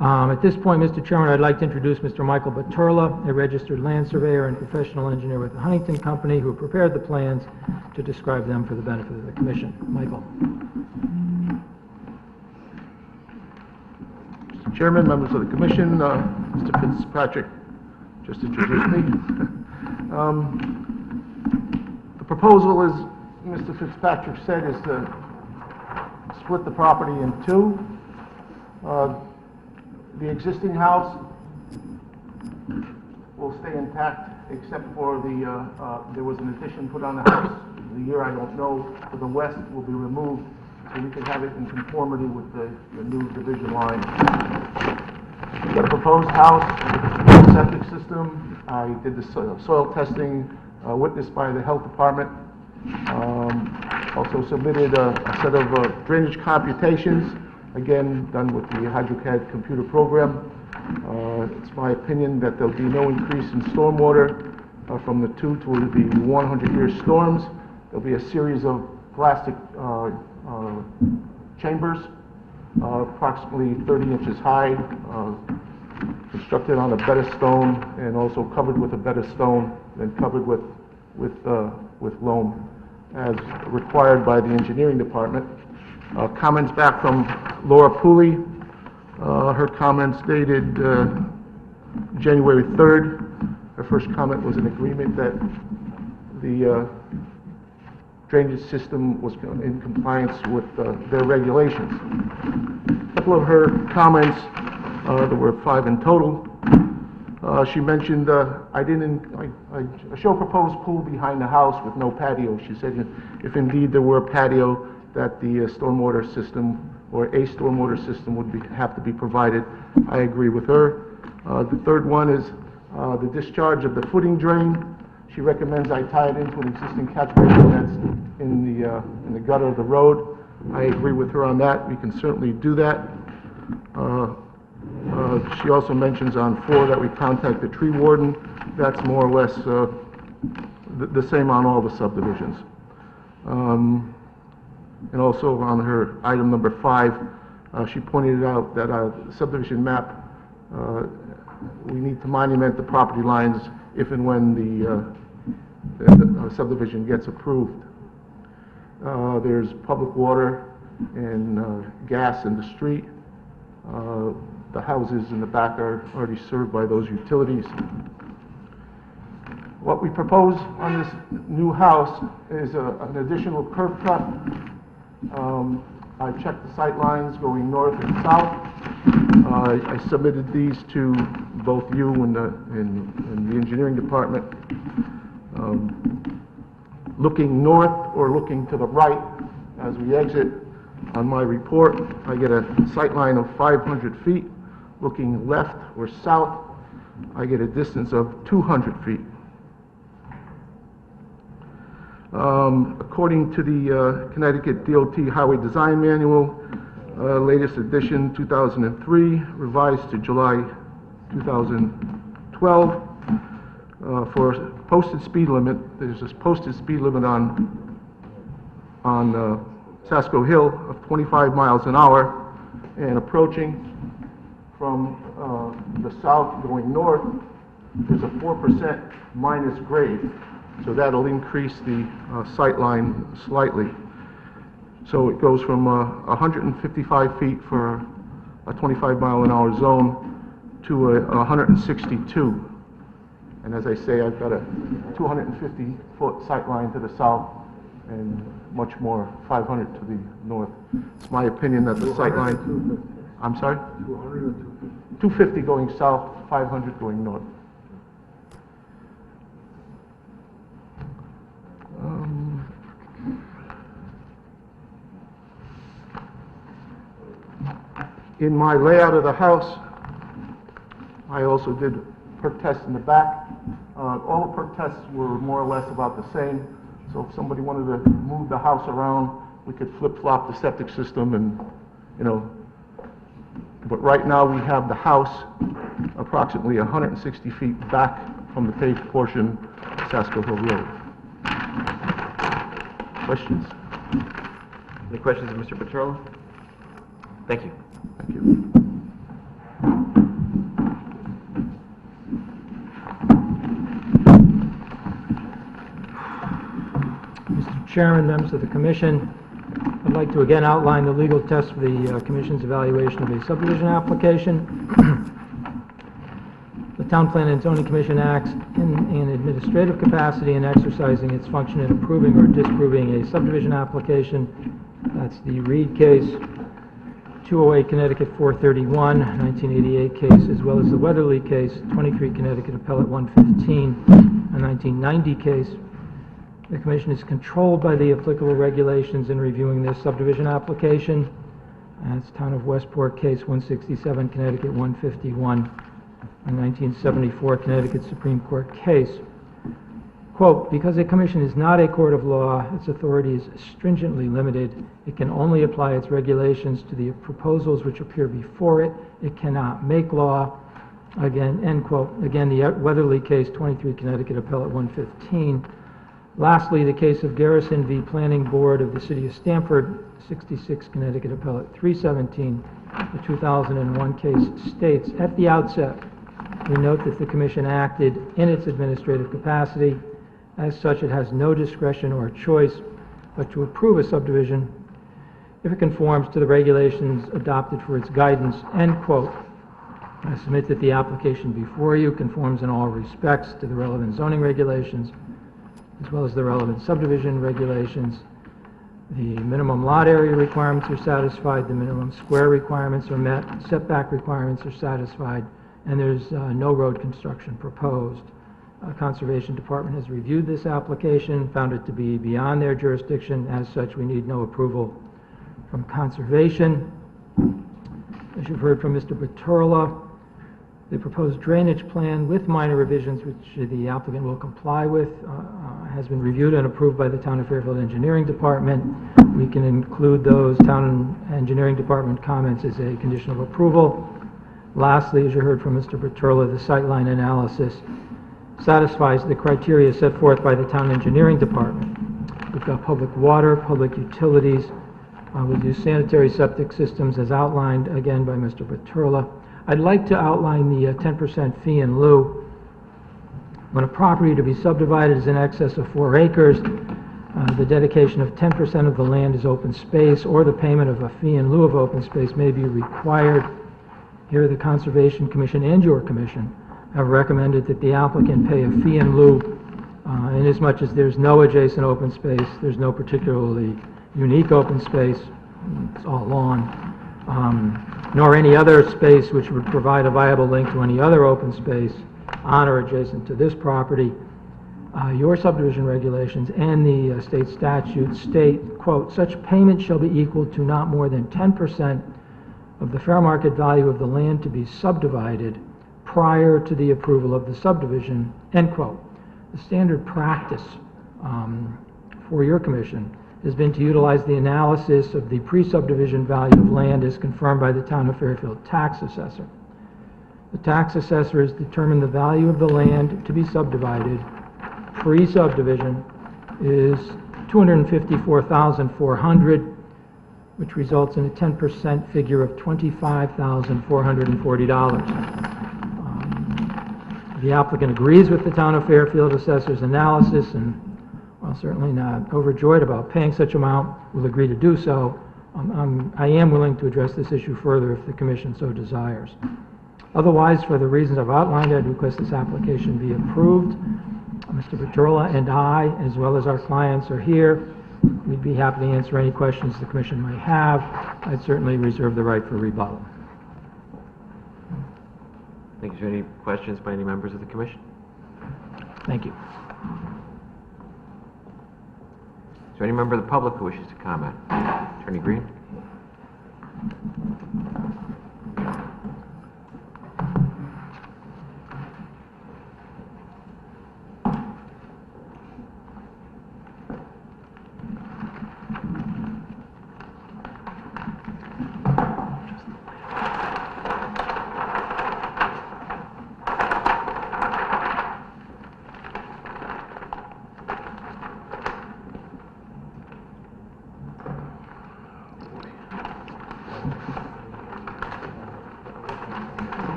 At this point, Mr. Chairman, I'd like to introduce Mr. Michael Baturla, a registered land surveyor and professional engineer with the Huntington Company, who prepared the plans to describe them for the benefit of the Commission. Michael. Mr. Chairman, members of the Commission, Mr. Fitzpatrick just introduced me. The proposal, as Mr. Fitzpatrick said, is to split the property in 2. The existing house will stay intact except for there was an addition put on the house. The year I don't know, to the west will be removed so we can have it in conformity with the new division line. The proposed house, septic system, I did the soil testing witnessed by the health department. Also submitted a set of drainage computations, again done with the HydroCAD computer program. It's my opinion that there'll be no increase in stormwater from the 2 to the 100-year storms. There'll be a series of plastic chambers, approximately 30 inches high, constructed on a bed of stone and also covered with a bed of stone, then covered with loam, as required by the engineering department. Comments back from Laura Pooley. Her comments dated January 3rd. Her first comment was an agreement that the drainage system was in compliance with their regulations. A couple of her comments, there were 5 in total. She mentioned, I show a proposed pool behind the house with no patio. She said if indeed there were a patio, that the stormwater system or a stormwater system would have to be provided. I agree with her. The third one is the discharge of the footing drain. She recommends I tie it into an existing catch basin that's in the gutter of the road. I agree with her on that. We can certainly do that. She also mentions on 4 that we contact the tree warden. That's more or less the same on all the subdivisions. And also on her item number 5, she pointed out that our subdivision map, we need to monument the property lines if and when the subdivision gets approved. There's public water and gas in the street. The houses in the back are already served by those utilities. What we propose on this new house is an additional curb cut. I checked the sight lines going north and south. I submitted these to both you and the engineering department. Looking north or looking to the right as we exit on my report, I get a sight line of 500 feet. Looking left or south, I get a distance of 200 feet. According to the Connecticut Dot Highway Design Manual, latest edition 2003, revised to July 2012, for posted speed limit, there's this posted speed limit on Sasko Hill of 25 miles an hour, and approaching from the south going north, there's a 4% minus grade. So that'll increase the sight line slightly. So it goes from 155 feet for a 25 mile an hour zone to a 162. And as I say, I've got a 250 foot sight line to the south and much more, 500 to the north. It's my opinion that the sight line, I'm sorry? 250 going south, 500 going north. In my layout of the house, I also did perk tests in the back. All the perk tests were more or less about the same. So if somebody wanted to move the house around, we could flip-flop the septic system and, you know. But right now we have the house approximately 160 feet back from the paved portion of Sasko Hill Road. Questions? Any questions of Mr. Petrola? Thank you. Thank you. Mr. Chairman, members of the Commission, I'd like to again outline the legal test for the Commission's evaluation of a subdivision application. The Town Plan and Zoning Commission acts in an administrative capacity in exercising its function in approving or disproving a subdivision application. That's the Reed case, 208 Connecticut 431, 1988 case, as well as the Weatherly case, 23 Connecticut Appellate 115, a 1990 case. The Commission is controlled by the applicable regulations in reviewing this subdivision application. That's Town of Westport case 167 Connecticut 151, a 1974 Connecticut Supreme Court case. Quote, because a commission is not a court of law, its authority is stringently limited. It can only apply its regulations to the proposals which appear before it. It cannot make law. Again, end quote. Again, the Weatherly case, 23 Connecticut Appellate 115. Lastly, the case of Garrison v. Planning Board of the City of Stamford, 66 Connecticut Appellate 317, the 2001 case states, at the outset, we note that the Commission acted in its administrative capacity. As such, it has no discretion or choice but to approve a subdivision if it conforms to the regulations adopted for its guidance, end quote. I submit that the application before you conforms in all respects to the relevant zoning regulations, as well as the relevant subdivision regulations. The minimum lot area requirements are satisfied, the minimum square requirements are met, setback requirements are satisfied, and there's no road construction proposed. Conservation Department has reviewed this application, found it to be beyond their jurisdiction. As such, we need no approval from Conservation. As you've heard from Mr. Petrola, the proposed drainage plan with minor revisions, which the applicant will comply with, has been reviewed and approved by the Town of Fairfield Engineering Department. We can include those Town Engineering Department comments as a condition of approval. Lastly, as you heard from Mr. Petrola, the sightline analysis satisfies the criteria set forth by the Town Engineering Department. We've got public water, public utilities, we do sanitary septic systems as outlined again by Mr. Petrola. I'd like to outline the 10% fee in lieu. When a property to be subdivided is in excess of 4 acres, the dedication of 10% of the land is open space, or the payment of a fee in lieu of open space may be required. Here, the Conservation Commission and your commission have recommended that the applicant pay a fee in lieu inasmuch as there's no adjacent open space, there's no particularly unique open space, it's all lawn, nor any other space which would provide a viable link to any other open space on or adjacent to this property. Your subdivision regulations and the state statute state, quote, such payment shall be equal to not more than 10% of the fair market value of the land to be subdivided prior to the approval of the subdivision, end quote. The standard practice for your commission has been to utilize the analysis of the pre-subdivision value of land as confirmed by the Town of Fairfield tax assessor. The tax assessor has determined the value of the land to be subdivided pre-subdivision is $254,400, which results in a 10% figure of $25,440. The applicant agrees with the Town of Fairfield assessor's analysis, and while certainly not overjoyed about paying such amount, will agree to do so. I am willing to address this issue further if the Commission so desires. Otherwise, for the reasons I've outlined, I'd request this application be approved. Mr. Petrola and I, as well as our clients, are here. We'd be happy to answer any questions the Commission might have. I'd certainly reserve the right for rebuttal. Thank you. Is there any questions by any members of the Commission? Thank you. Is there any member of the public who wishes to comment? Attorney Green?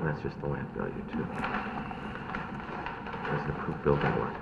That's just the land value, too. That's the approved building lot.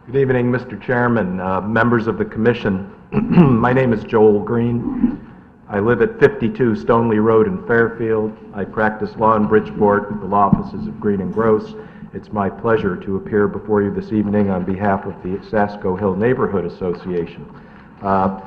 Good evening, Mr. Chairman, members of the Commission. My name is Joel Green. I live at 52 Stoneleigh Road in Fairfield. I practice law in Bridgeport with the law offices of Green and Gross. It's my pleasure to appear before you this evening on behalf of the Sasko Hill Neighborhood Association. The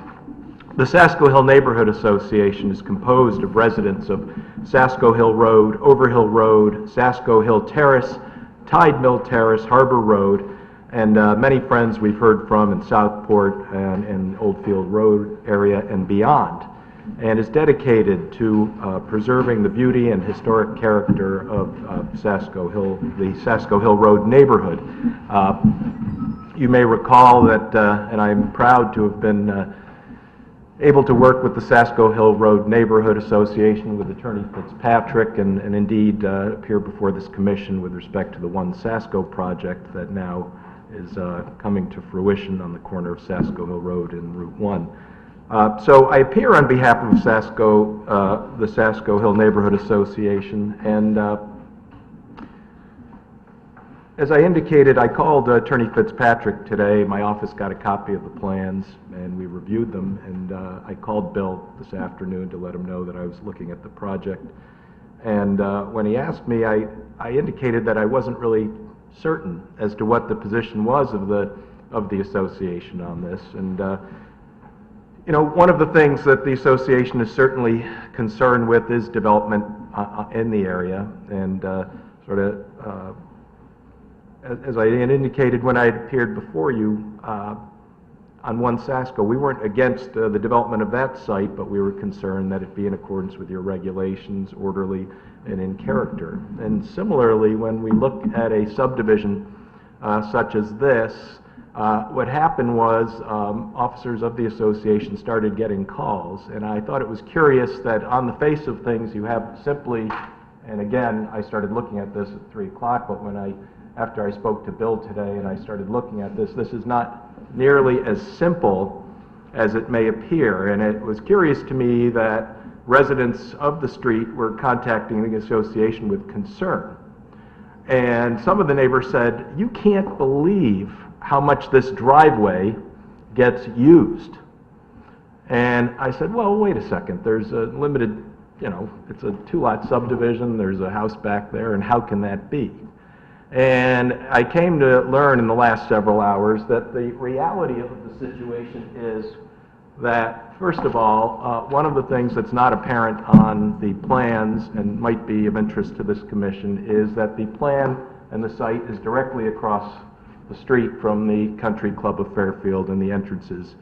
Sasko Hill Neighborhood Association is composed of residents of Sasko Hill Road, Overhill Road, Sasko Hill Terrace, Tide Mill Terrace, Harbor Road, and many friends we've heard from in Southport and Oldfield Road area and beyond, and is dedicated to preserving the beauty and historic character of Sasko Hill, the Sasko Hill Road neighborhood. You may recall that, and I'm proud to have been able to work with the Sasko Hill Road Neighborhood Association with Attorney Fitzpatrick and indeed appear before this commission with respect to the One Sasko project that now is coming to fruition on the corner of Sasko Hill Road and Route 1. So I appear on behalf of the Sasko Hill Neighborhood Association, and as I indicated, I called Attorney Fitzpatrick today. My office got a copy of the plans, and we reviewed them, and I called Bill this afternoon to let him know that I was looking at the project. And when he asked me, I indicated that I wasn't really certain as to what the position was of the association on this. And you know, one of the things that the association is certainly concerned with is development in the area, and sort of as I indicated when I appeared before you, on 1 Sasko. We weren't against the development of that site, but we were concerned that it be in accordance with your regulations, orderly and in character. And similarly, when we look at a subdivision such as this, what happened was officers of the association started getting calls, and I thought it was curious that on the face of things you have simply, and again, I started looking at this at 3 o'clock, but after I spoke to Bill today and I started looking at this, this is not nearly as simple as it may appear. And it was curious to me that residents of the street were contacting the association with concern. And some of the neighbors said, "You can't believe how much this driveway gets used." And I said, well, wait a second, there's a limited, it's a 2-lot subdivision, there's a house back there, and how can that be? And I came to learn in the last several hours that the reality of the situation is that, first of all, one of the things that's not apparent on the plans and might be of interest to this commission is that the plan and the site is directly across the street from the Country Club of Fairfield and the entrances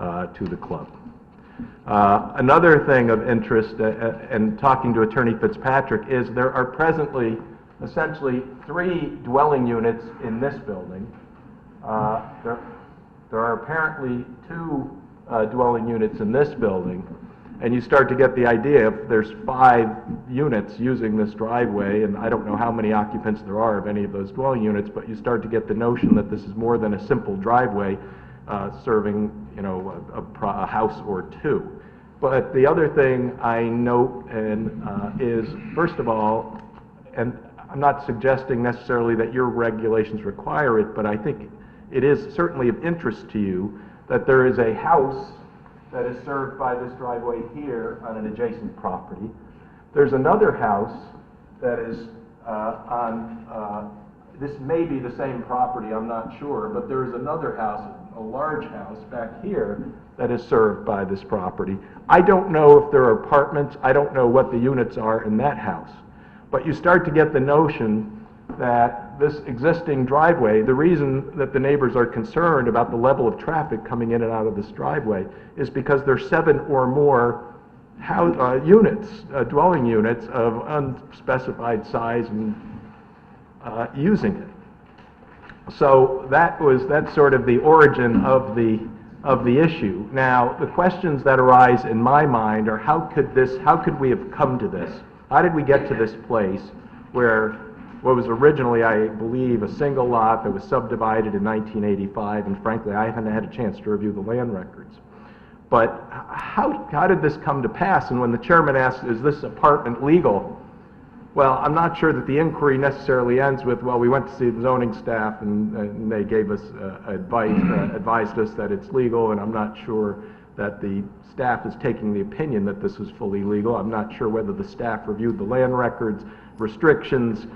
to the club. Another thing of interest, and talking to Attorney Fitzpatrick, is there are presently essentially 3 dwelling units in this building. There are apparently 2 dwelling units in this building, and you start to get the idea if there's 5 units using this driveway, and I don't know how many occupants there are of any of those dwelling units, but you start to get the notion that this is more than a simple driveway serving, a house or 2. But the other thing I note is, first of all, and I'm not suggesting necessarily that your regulations require it, but I think it is certainly of interest to you that there is a house that is served by this driveway here on an adjacent property. There's another house that is this may be the same property, I'm not sure, but there is another house, a large house back here that is served by this property. I don't know if there are apartments, I don't know what the units are in that house. But you start to get the notion that this existing driveway, the reason that the neighbors are concerned about the level of traffic coming in and out of this driveway is because there's 7 or more dwelling units of unspecified size and using it. So that's sort of the origin of the issue. Now, the questions that arise in my mind are how could we have come to this? How did we get to this place where what was originally, I believe, a single lot that was subdivided in 1985, and frankly, I haven't had a chance to review the land records. But how did this come to pass? And when the chairman asked, is this apartment legal? Well, I'm not sure that the inquiry necessarily ends with, well, we went to see the zoning staff and they gave us advised us that it's legal, and I'm not sure that the staff is taking the opinion that this is fully legal. I'm not sure whether the staff reviewed the land records, restrictions,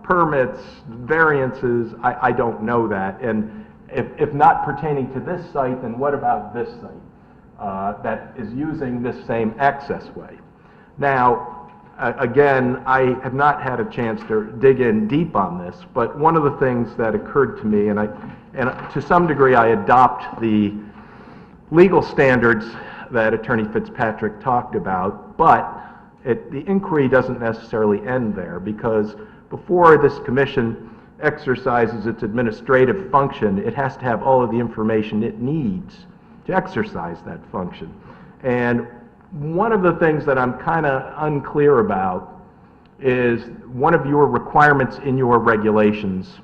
permits, variances. I don't know that. And if not pertaining to this site, then what about this site that is using this same access way? Now, again, I have not had a chance to dig in deep on this, but one of the things that occurred to me, and to some degree I adopt the legal standards that Attorney Fitzpatrick talked about, but the inquiry doesn't necessarily end there, because before this commission exercises its administrative function, it has to have all of the information it needs to exercise that function. And one of the things that I'm kind of unclear about is one of your requirements in your regulations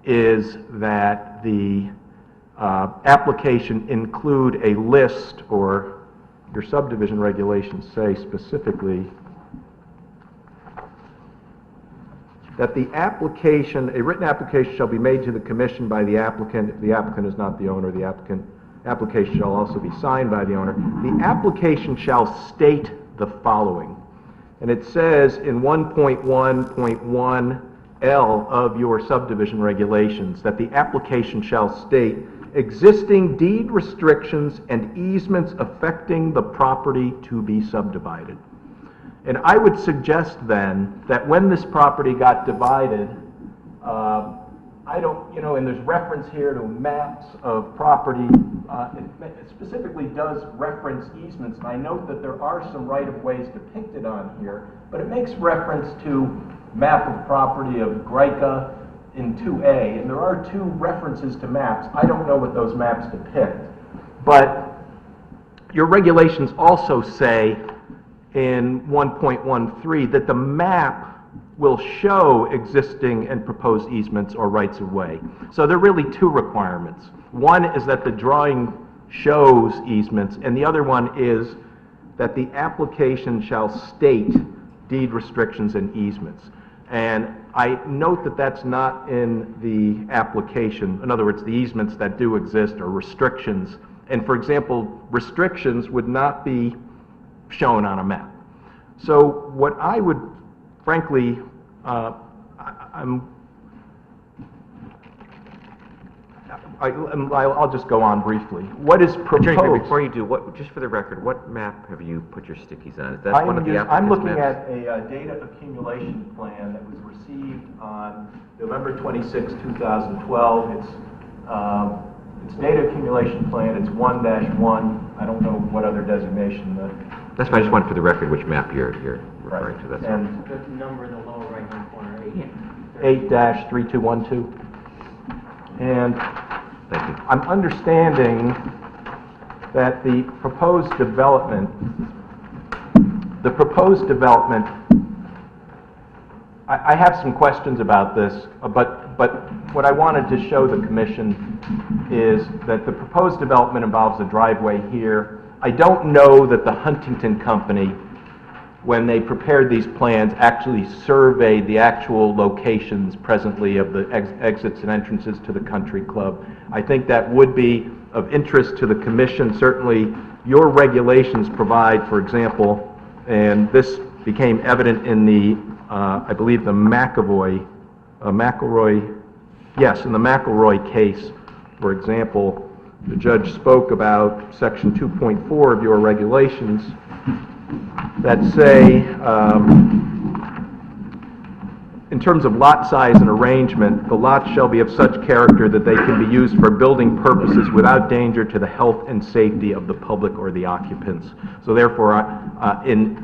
is that the application include a list, or your subdivision regulations say specifically that the application, a written application shall be made to the commission by the applicant. If the applicant is not the owner, the application shall also be signed by the owner. The application shall state the following. And it says in 1.1.1L of your subdivision regulations that the application shall state existing deed restrictions and easements affecting the property to be subdivided. And I would suggest then that when this property got divided, I don't, and there's reference here to maps of property. It specifically does reference easements, and I note that there are some right-of-ways depicted on here, but it makes reference to map of property of Greica in 2A, and there are 2 references to maps. I don't know what those maps depict, but your regulations also say in 1.13 that the map will show existing and proposed easements or rights-of-way. So there are really 2 requirements. One is that the drawing shows easements, and the other one is that the application shall state deed restrictions and easements. And I note that that's not in the application. In other words, the easements that do exist are restrictions. And for example, restrictions would not be shown on a map. So what I would, frankly, I'll just go on briefly. What is proposed? Before you do, just for the record, what map have you put your stickies on? Is that one of the applicant's I'm looking maps? at a data accumulation plan that was received on November 26, 2012. It's data accumulation plan. It's 1-1. I don't know what other designation. That's fine. I just wanted for the record which map you're referring to. That's all. And The number in the lower right-hand corner, 8-3212. And Thank you. I'm understanding that the proposed development, I have some questions about this, but what I wanted to show the commission is that the proposed development involves a driveway here. I don't know that the Huntington Company, when they prepared these plans, actually surveyed the actual locations presently of the exits and entrances to the country club. I think that would be of interest to the commission. Certainly, your regulations provide, for example, and this became evident in the, I believe, the McElroy case, for example. The judge spoke about section 2.4 of your regulations that say, in terms of lot size and arrangement, the lots shall be of such character that they can be used for building purposes without danger to the health and safety of the public or the occupants. So therefore, in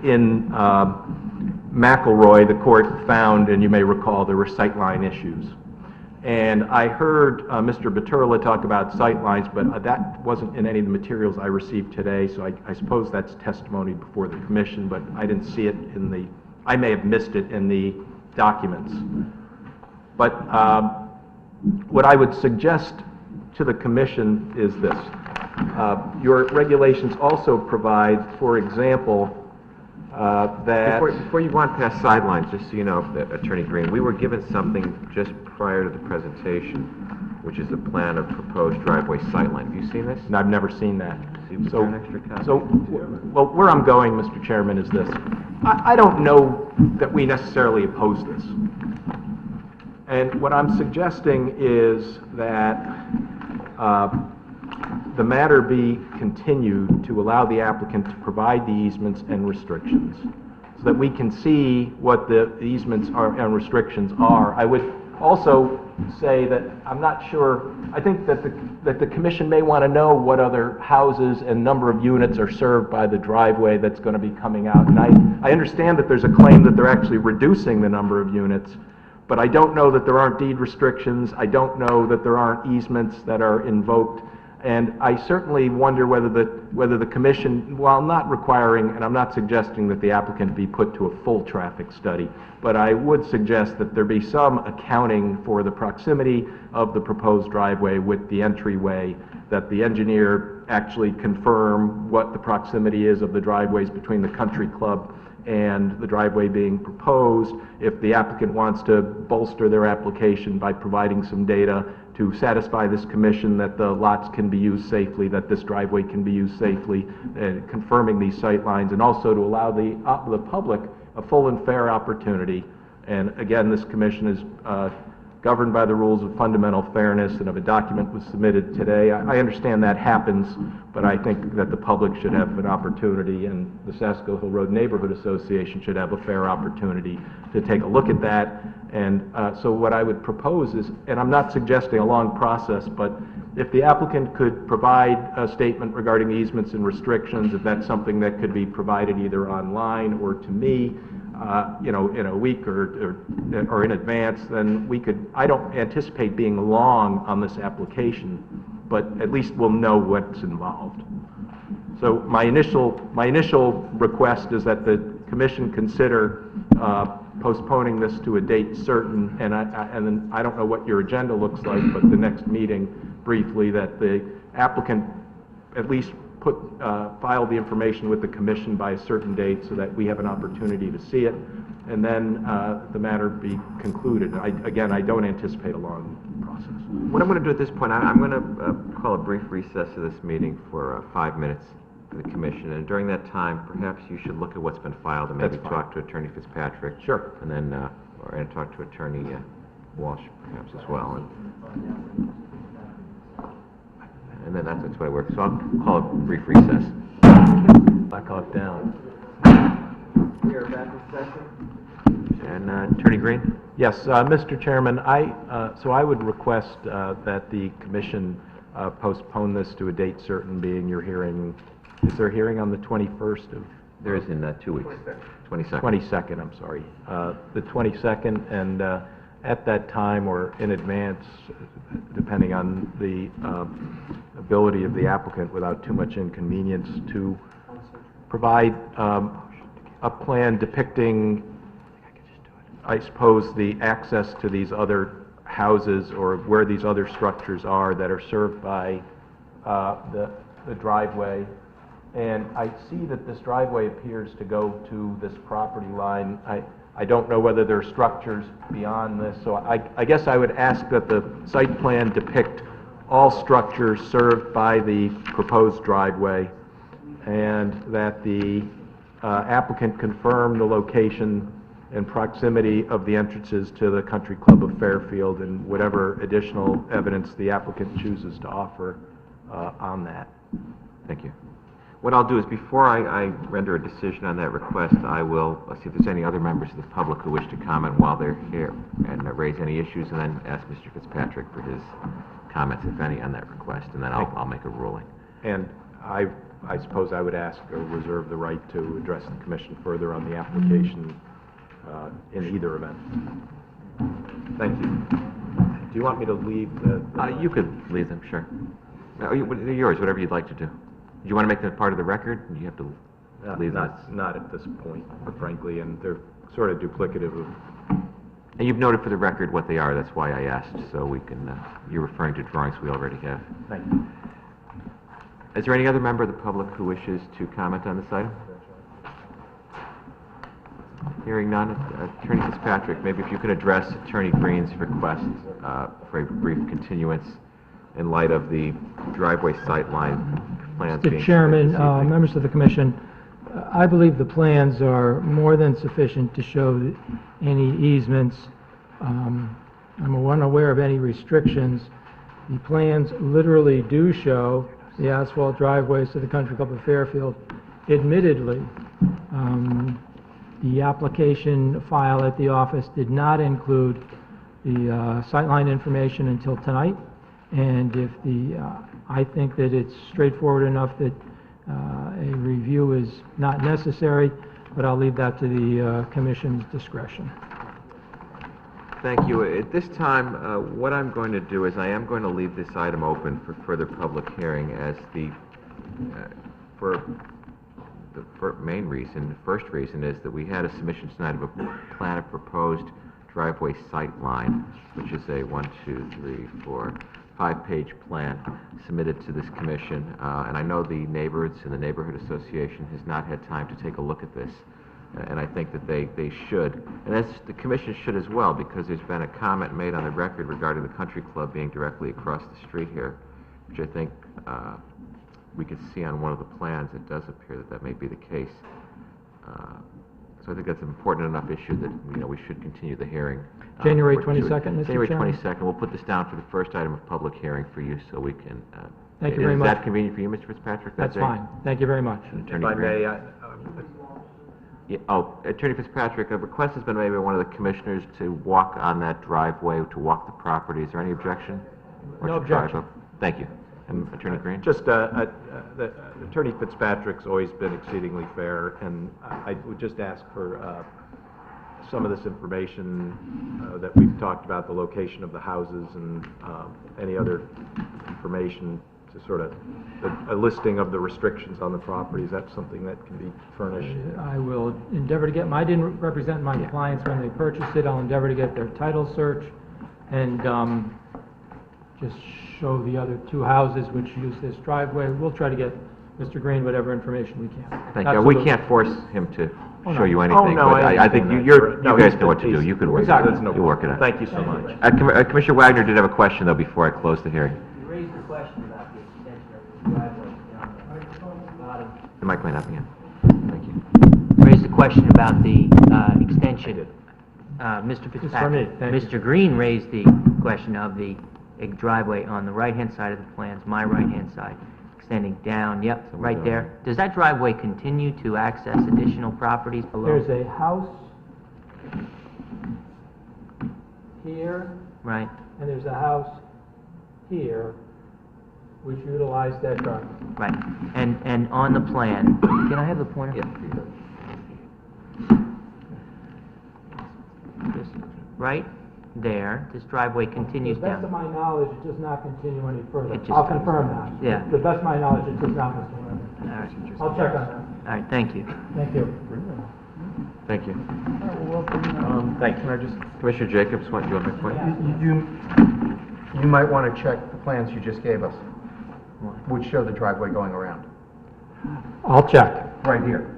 McElroy, the court found, and you may recall, there were sightline issues. And I heard Mr. Baturla talk about sightlines, but that wasn't in any of the materials I received today, so I suppose that's testimony before the commission, but I didn't see it in the, I may have missed it in the documents. But what I would suggest to the commission is this. Your regulations also provide, for example, that... Before you want past sidelines, just so you know, Attorney Green, we were given something just prior to the presentation, which is a plan of proposed driveway sightline. Have you seen this? No, I've never seen that. So, an extra copy? Well, where I'm going, Mr. Chairman, is this. I don't know that we necessarily oppose this. And what I'm suggesting is that the matter be continued to allow the applicant to provide the easements and restrictions so that we can see what the easements are and restrictions are. I would also say that I'm not sure, I think that the commission may want to know what other houses and number of units are served by the driveway that's going to be coming out. And I understand that there's a claim that they're actually reducing the number of units, but I don't know that there aren't deed restrictions. I don't know that there aren't easements that are invoked. And I certainly wonder whether the commission, while not requiring, and I'm not suggesting that the applicant be put to a full traffic study, but I would suggest that there be some accounting for the proximity of the proposed driveway with the entryway, that the engineer actually confirm what the proximity is of the driveways between the country club and the driveway being proposed. If the applicant wants to bolster their application by providing some data to satisfy this commission that the lots can be used safely, that this driveway can be used safely, confirming these sight lines, and also to allow the public a full and fair opportunity. And again, this commission is governed by the rules of fundamental fairness, and if a document was submitted today, I understand that happens, but I think that the public should have an opportunity, and the Sasko Hill Road Neighborhood Association should have a fair opportunity to take a look at that. And so what I would propose is, and I'm not suggesting a long process, but if the applicant could provide a statement regarding easements and restrictions, if that's something that could be provided either online or to me, you know, in a week or in advance, then we could, I don't anticipate being long on this application, but at least we'll know what's involved. So my initial request is that the commission consider postponing this to a date certain, and then I don't know what your agenda looks like, but the next meeting, briefly, that the applicant at least file the information with the commission by a certain date so that we have an opportunity to see it, and then the matter be concluded. Again, I don't anticipate a long process. What I'm going to do at this point, I'm going to call a brief recess of this meeting for 5 minutes for the commission, and during that time, perhaps you should look at what's been filed and maybe talk to Attorney Fitzpatrick. Sure. And then, and talk to Attorney Walsh perhaps as well. And then that's what it works. So I'll call a brief recess. Black Hawk down. We are back in session. And Attorney Green? Yes, Mr. Chairman, so I would request that the commission postpone this to a date certain, being your hearing. Is there a hearing on the 21st of? There is in 2 weeks. 22nd. 22nd, I'm sorry. The 22nd, and at that time or in advance, depending on the ability of the applicant without too much inconvenience, to provide a plan depicting, I suppose, the access to these other houses or where these other structures are that are served by the driveway. And I see that this driveway appears to go to this property line. I don't know whether there are structures beyond this, so I guess I would ask that the site plan depict all structures served by the proposed driveway, and that the applicant confirm the location and proximity of the entrances to the Country Club of Fairfield and whatever additional evidence the applicant chooses to offer on that. Thank you. What I'll do is, before I render a decision on that request, I will see if there's any other members of the public who wish to comment while they're here and raise any issues, and then ask Mr. Fitzpatrick for his comments, if any, on that request, and then I'll make a ruling. And I suppose I would ask or reserve the right to address the commission further on the application in either event. Thank you. Do you want me to leave the... You could leave them, sure. They're yours, whatever you'd like to do. Do you want to make them part of the record? You have to leave them. Not at this point, frankly, and they're sort of duplicative of... And you've noted for the record what they are. That's why I asked, so we can... you're referring to drawings we already have. Thank you. Is there any other member of the public who wishes to comment on this item? Hearing none, Attorney Fitzpatrick, maybe if you could address Attorney Green's request for a brief continuance in light of the driveway sightline plans being... Mr. Chairman, members of the Commission, I believe the plans are more than sufficient to show any easements. I'm unaware of any restrictions. The plans literally do show the asphalt driveways to the Country Club of Fairfield. Admittedly, the application file at the office did not include the sightline information until tonight, and if I think that it's straightforward enough that a review is not necessary, but I'll leave that to the Commission's discretion. Thank you. At this time, what I'm going to do is I am going to leave this item open for further public hearing, as for the first reason is that we had a submission tonight of a plan of proposed driveway sight line, which is a 5-page plan submitted to this commission, and I know the neighbors and the neighborhood association has not had time to take a look at this, and I think that they should, and the commission should as well, because there's been a comment made on the record regarding the country club being directly across the street here, which I think we could see on one of the plans. It does appear that may be the case. So I think that's an important enough issue that, we should continue the hearing. January for 2 weeks. 22nd, Mr. January Chairman? 22nd. We'll put this down for the first item of public hearing for you, so we can... Thank you very much. Is that convenient for you, Mr. Fitzpatrick? That's day? fine. Thank you very much. Attorney If I Green? may, Yeah, Attorney Fitzpatrick, a request has been made by one of the commissioners to walk on that driveway, to walk the property. Is there any objection? Or No to drive objection. up? Thank you. And Attorney Green? just, Attorney Fitzpatrick's always been exceedingly fair, and I would just ask for some of this information that we've talked about, the location of the houses and any other information to sort of, a listing of the restrictions on the property. Is that something that can be furnished? I will endeavor to get, I didn't represent my clients when they purchased it. I'll endeavor to get their title search and just show the other two houses which use this driveway. We'll try to get Mr. Green whatever information we can. Thank you. We can't force him to Oh, show no. you anything, no, but I I think understand that. you guys know what to do. You can work it out. Exactly. You'll work it out. Thank you so much. Commissioner Wagner did have a question, though, before I close the hearing. You raised the question about the extension of the driveway down the bottom. The mic went up again. Thank you. Raised the question about the extension. Mr. for me, Fitzpatrick. thank you. Mr. Green raised the question of the driveway on the right-hand side of the plans, my right-hand side, extending down, yep, right there. Does that driveway continue to access additional properties below? There's a house here, Right, and there's a house here, which utilize that driveway. right. And on the plan, can I have the pointer? Just right there, this driveway continues To the best down. of my knowledge, it does not continue any further. It just I'll does. confirm that. Yeah. To the best of my knowledge, it does not, Mr. Webb. All right, I'll check on that. all right, thank you. Thank you. Thank you. Thank you. Commissioner Jacobs, do you want to make a point? You might want to check the plans you just gave us, which show the driveway going around. I'll check. Right here.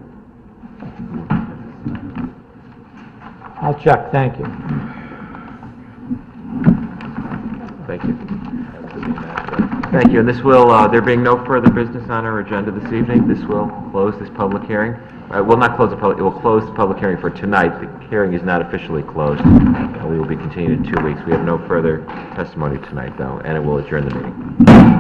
I'll check, thank you. Thank you. Thank you, and this will, there being no further business on our agenda this evening, this will close this public hearing. Will not close the public, it will close the public hearing for tonight. The hearing is not officially closed. We will be continued in 2 weeks. We have no further testimony tonight, though, and it will adjourn the meeting.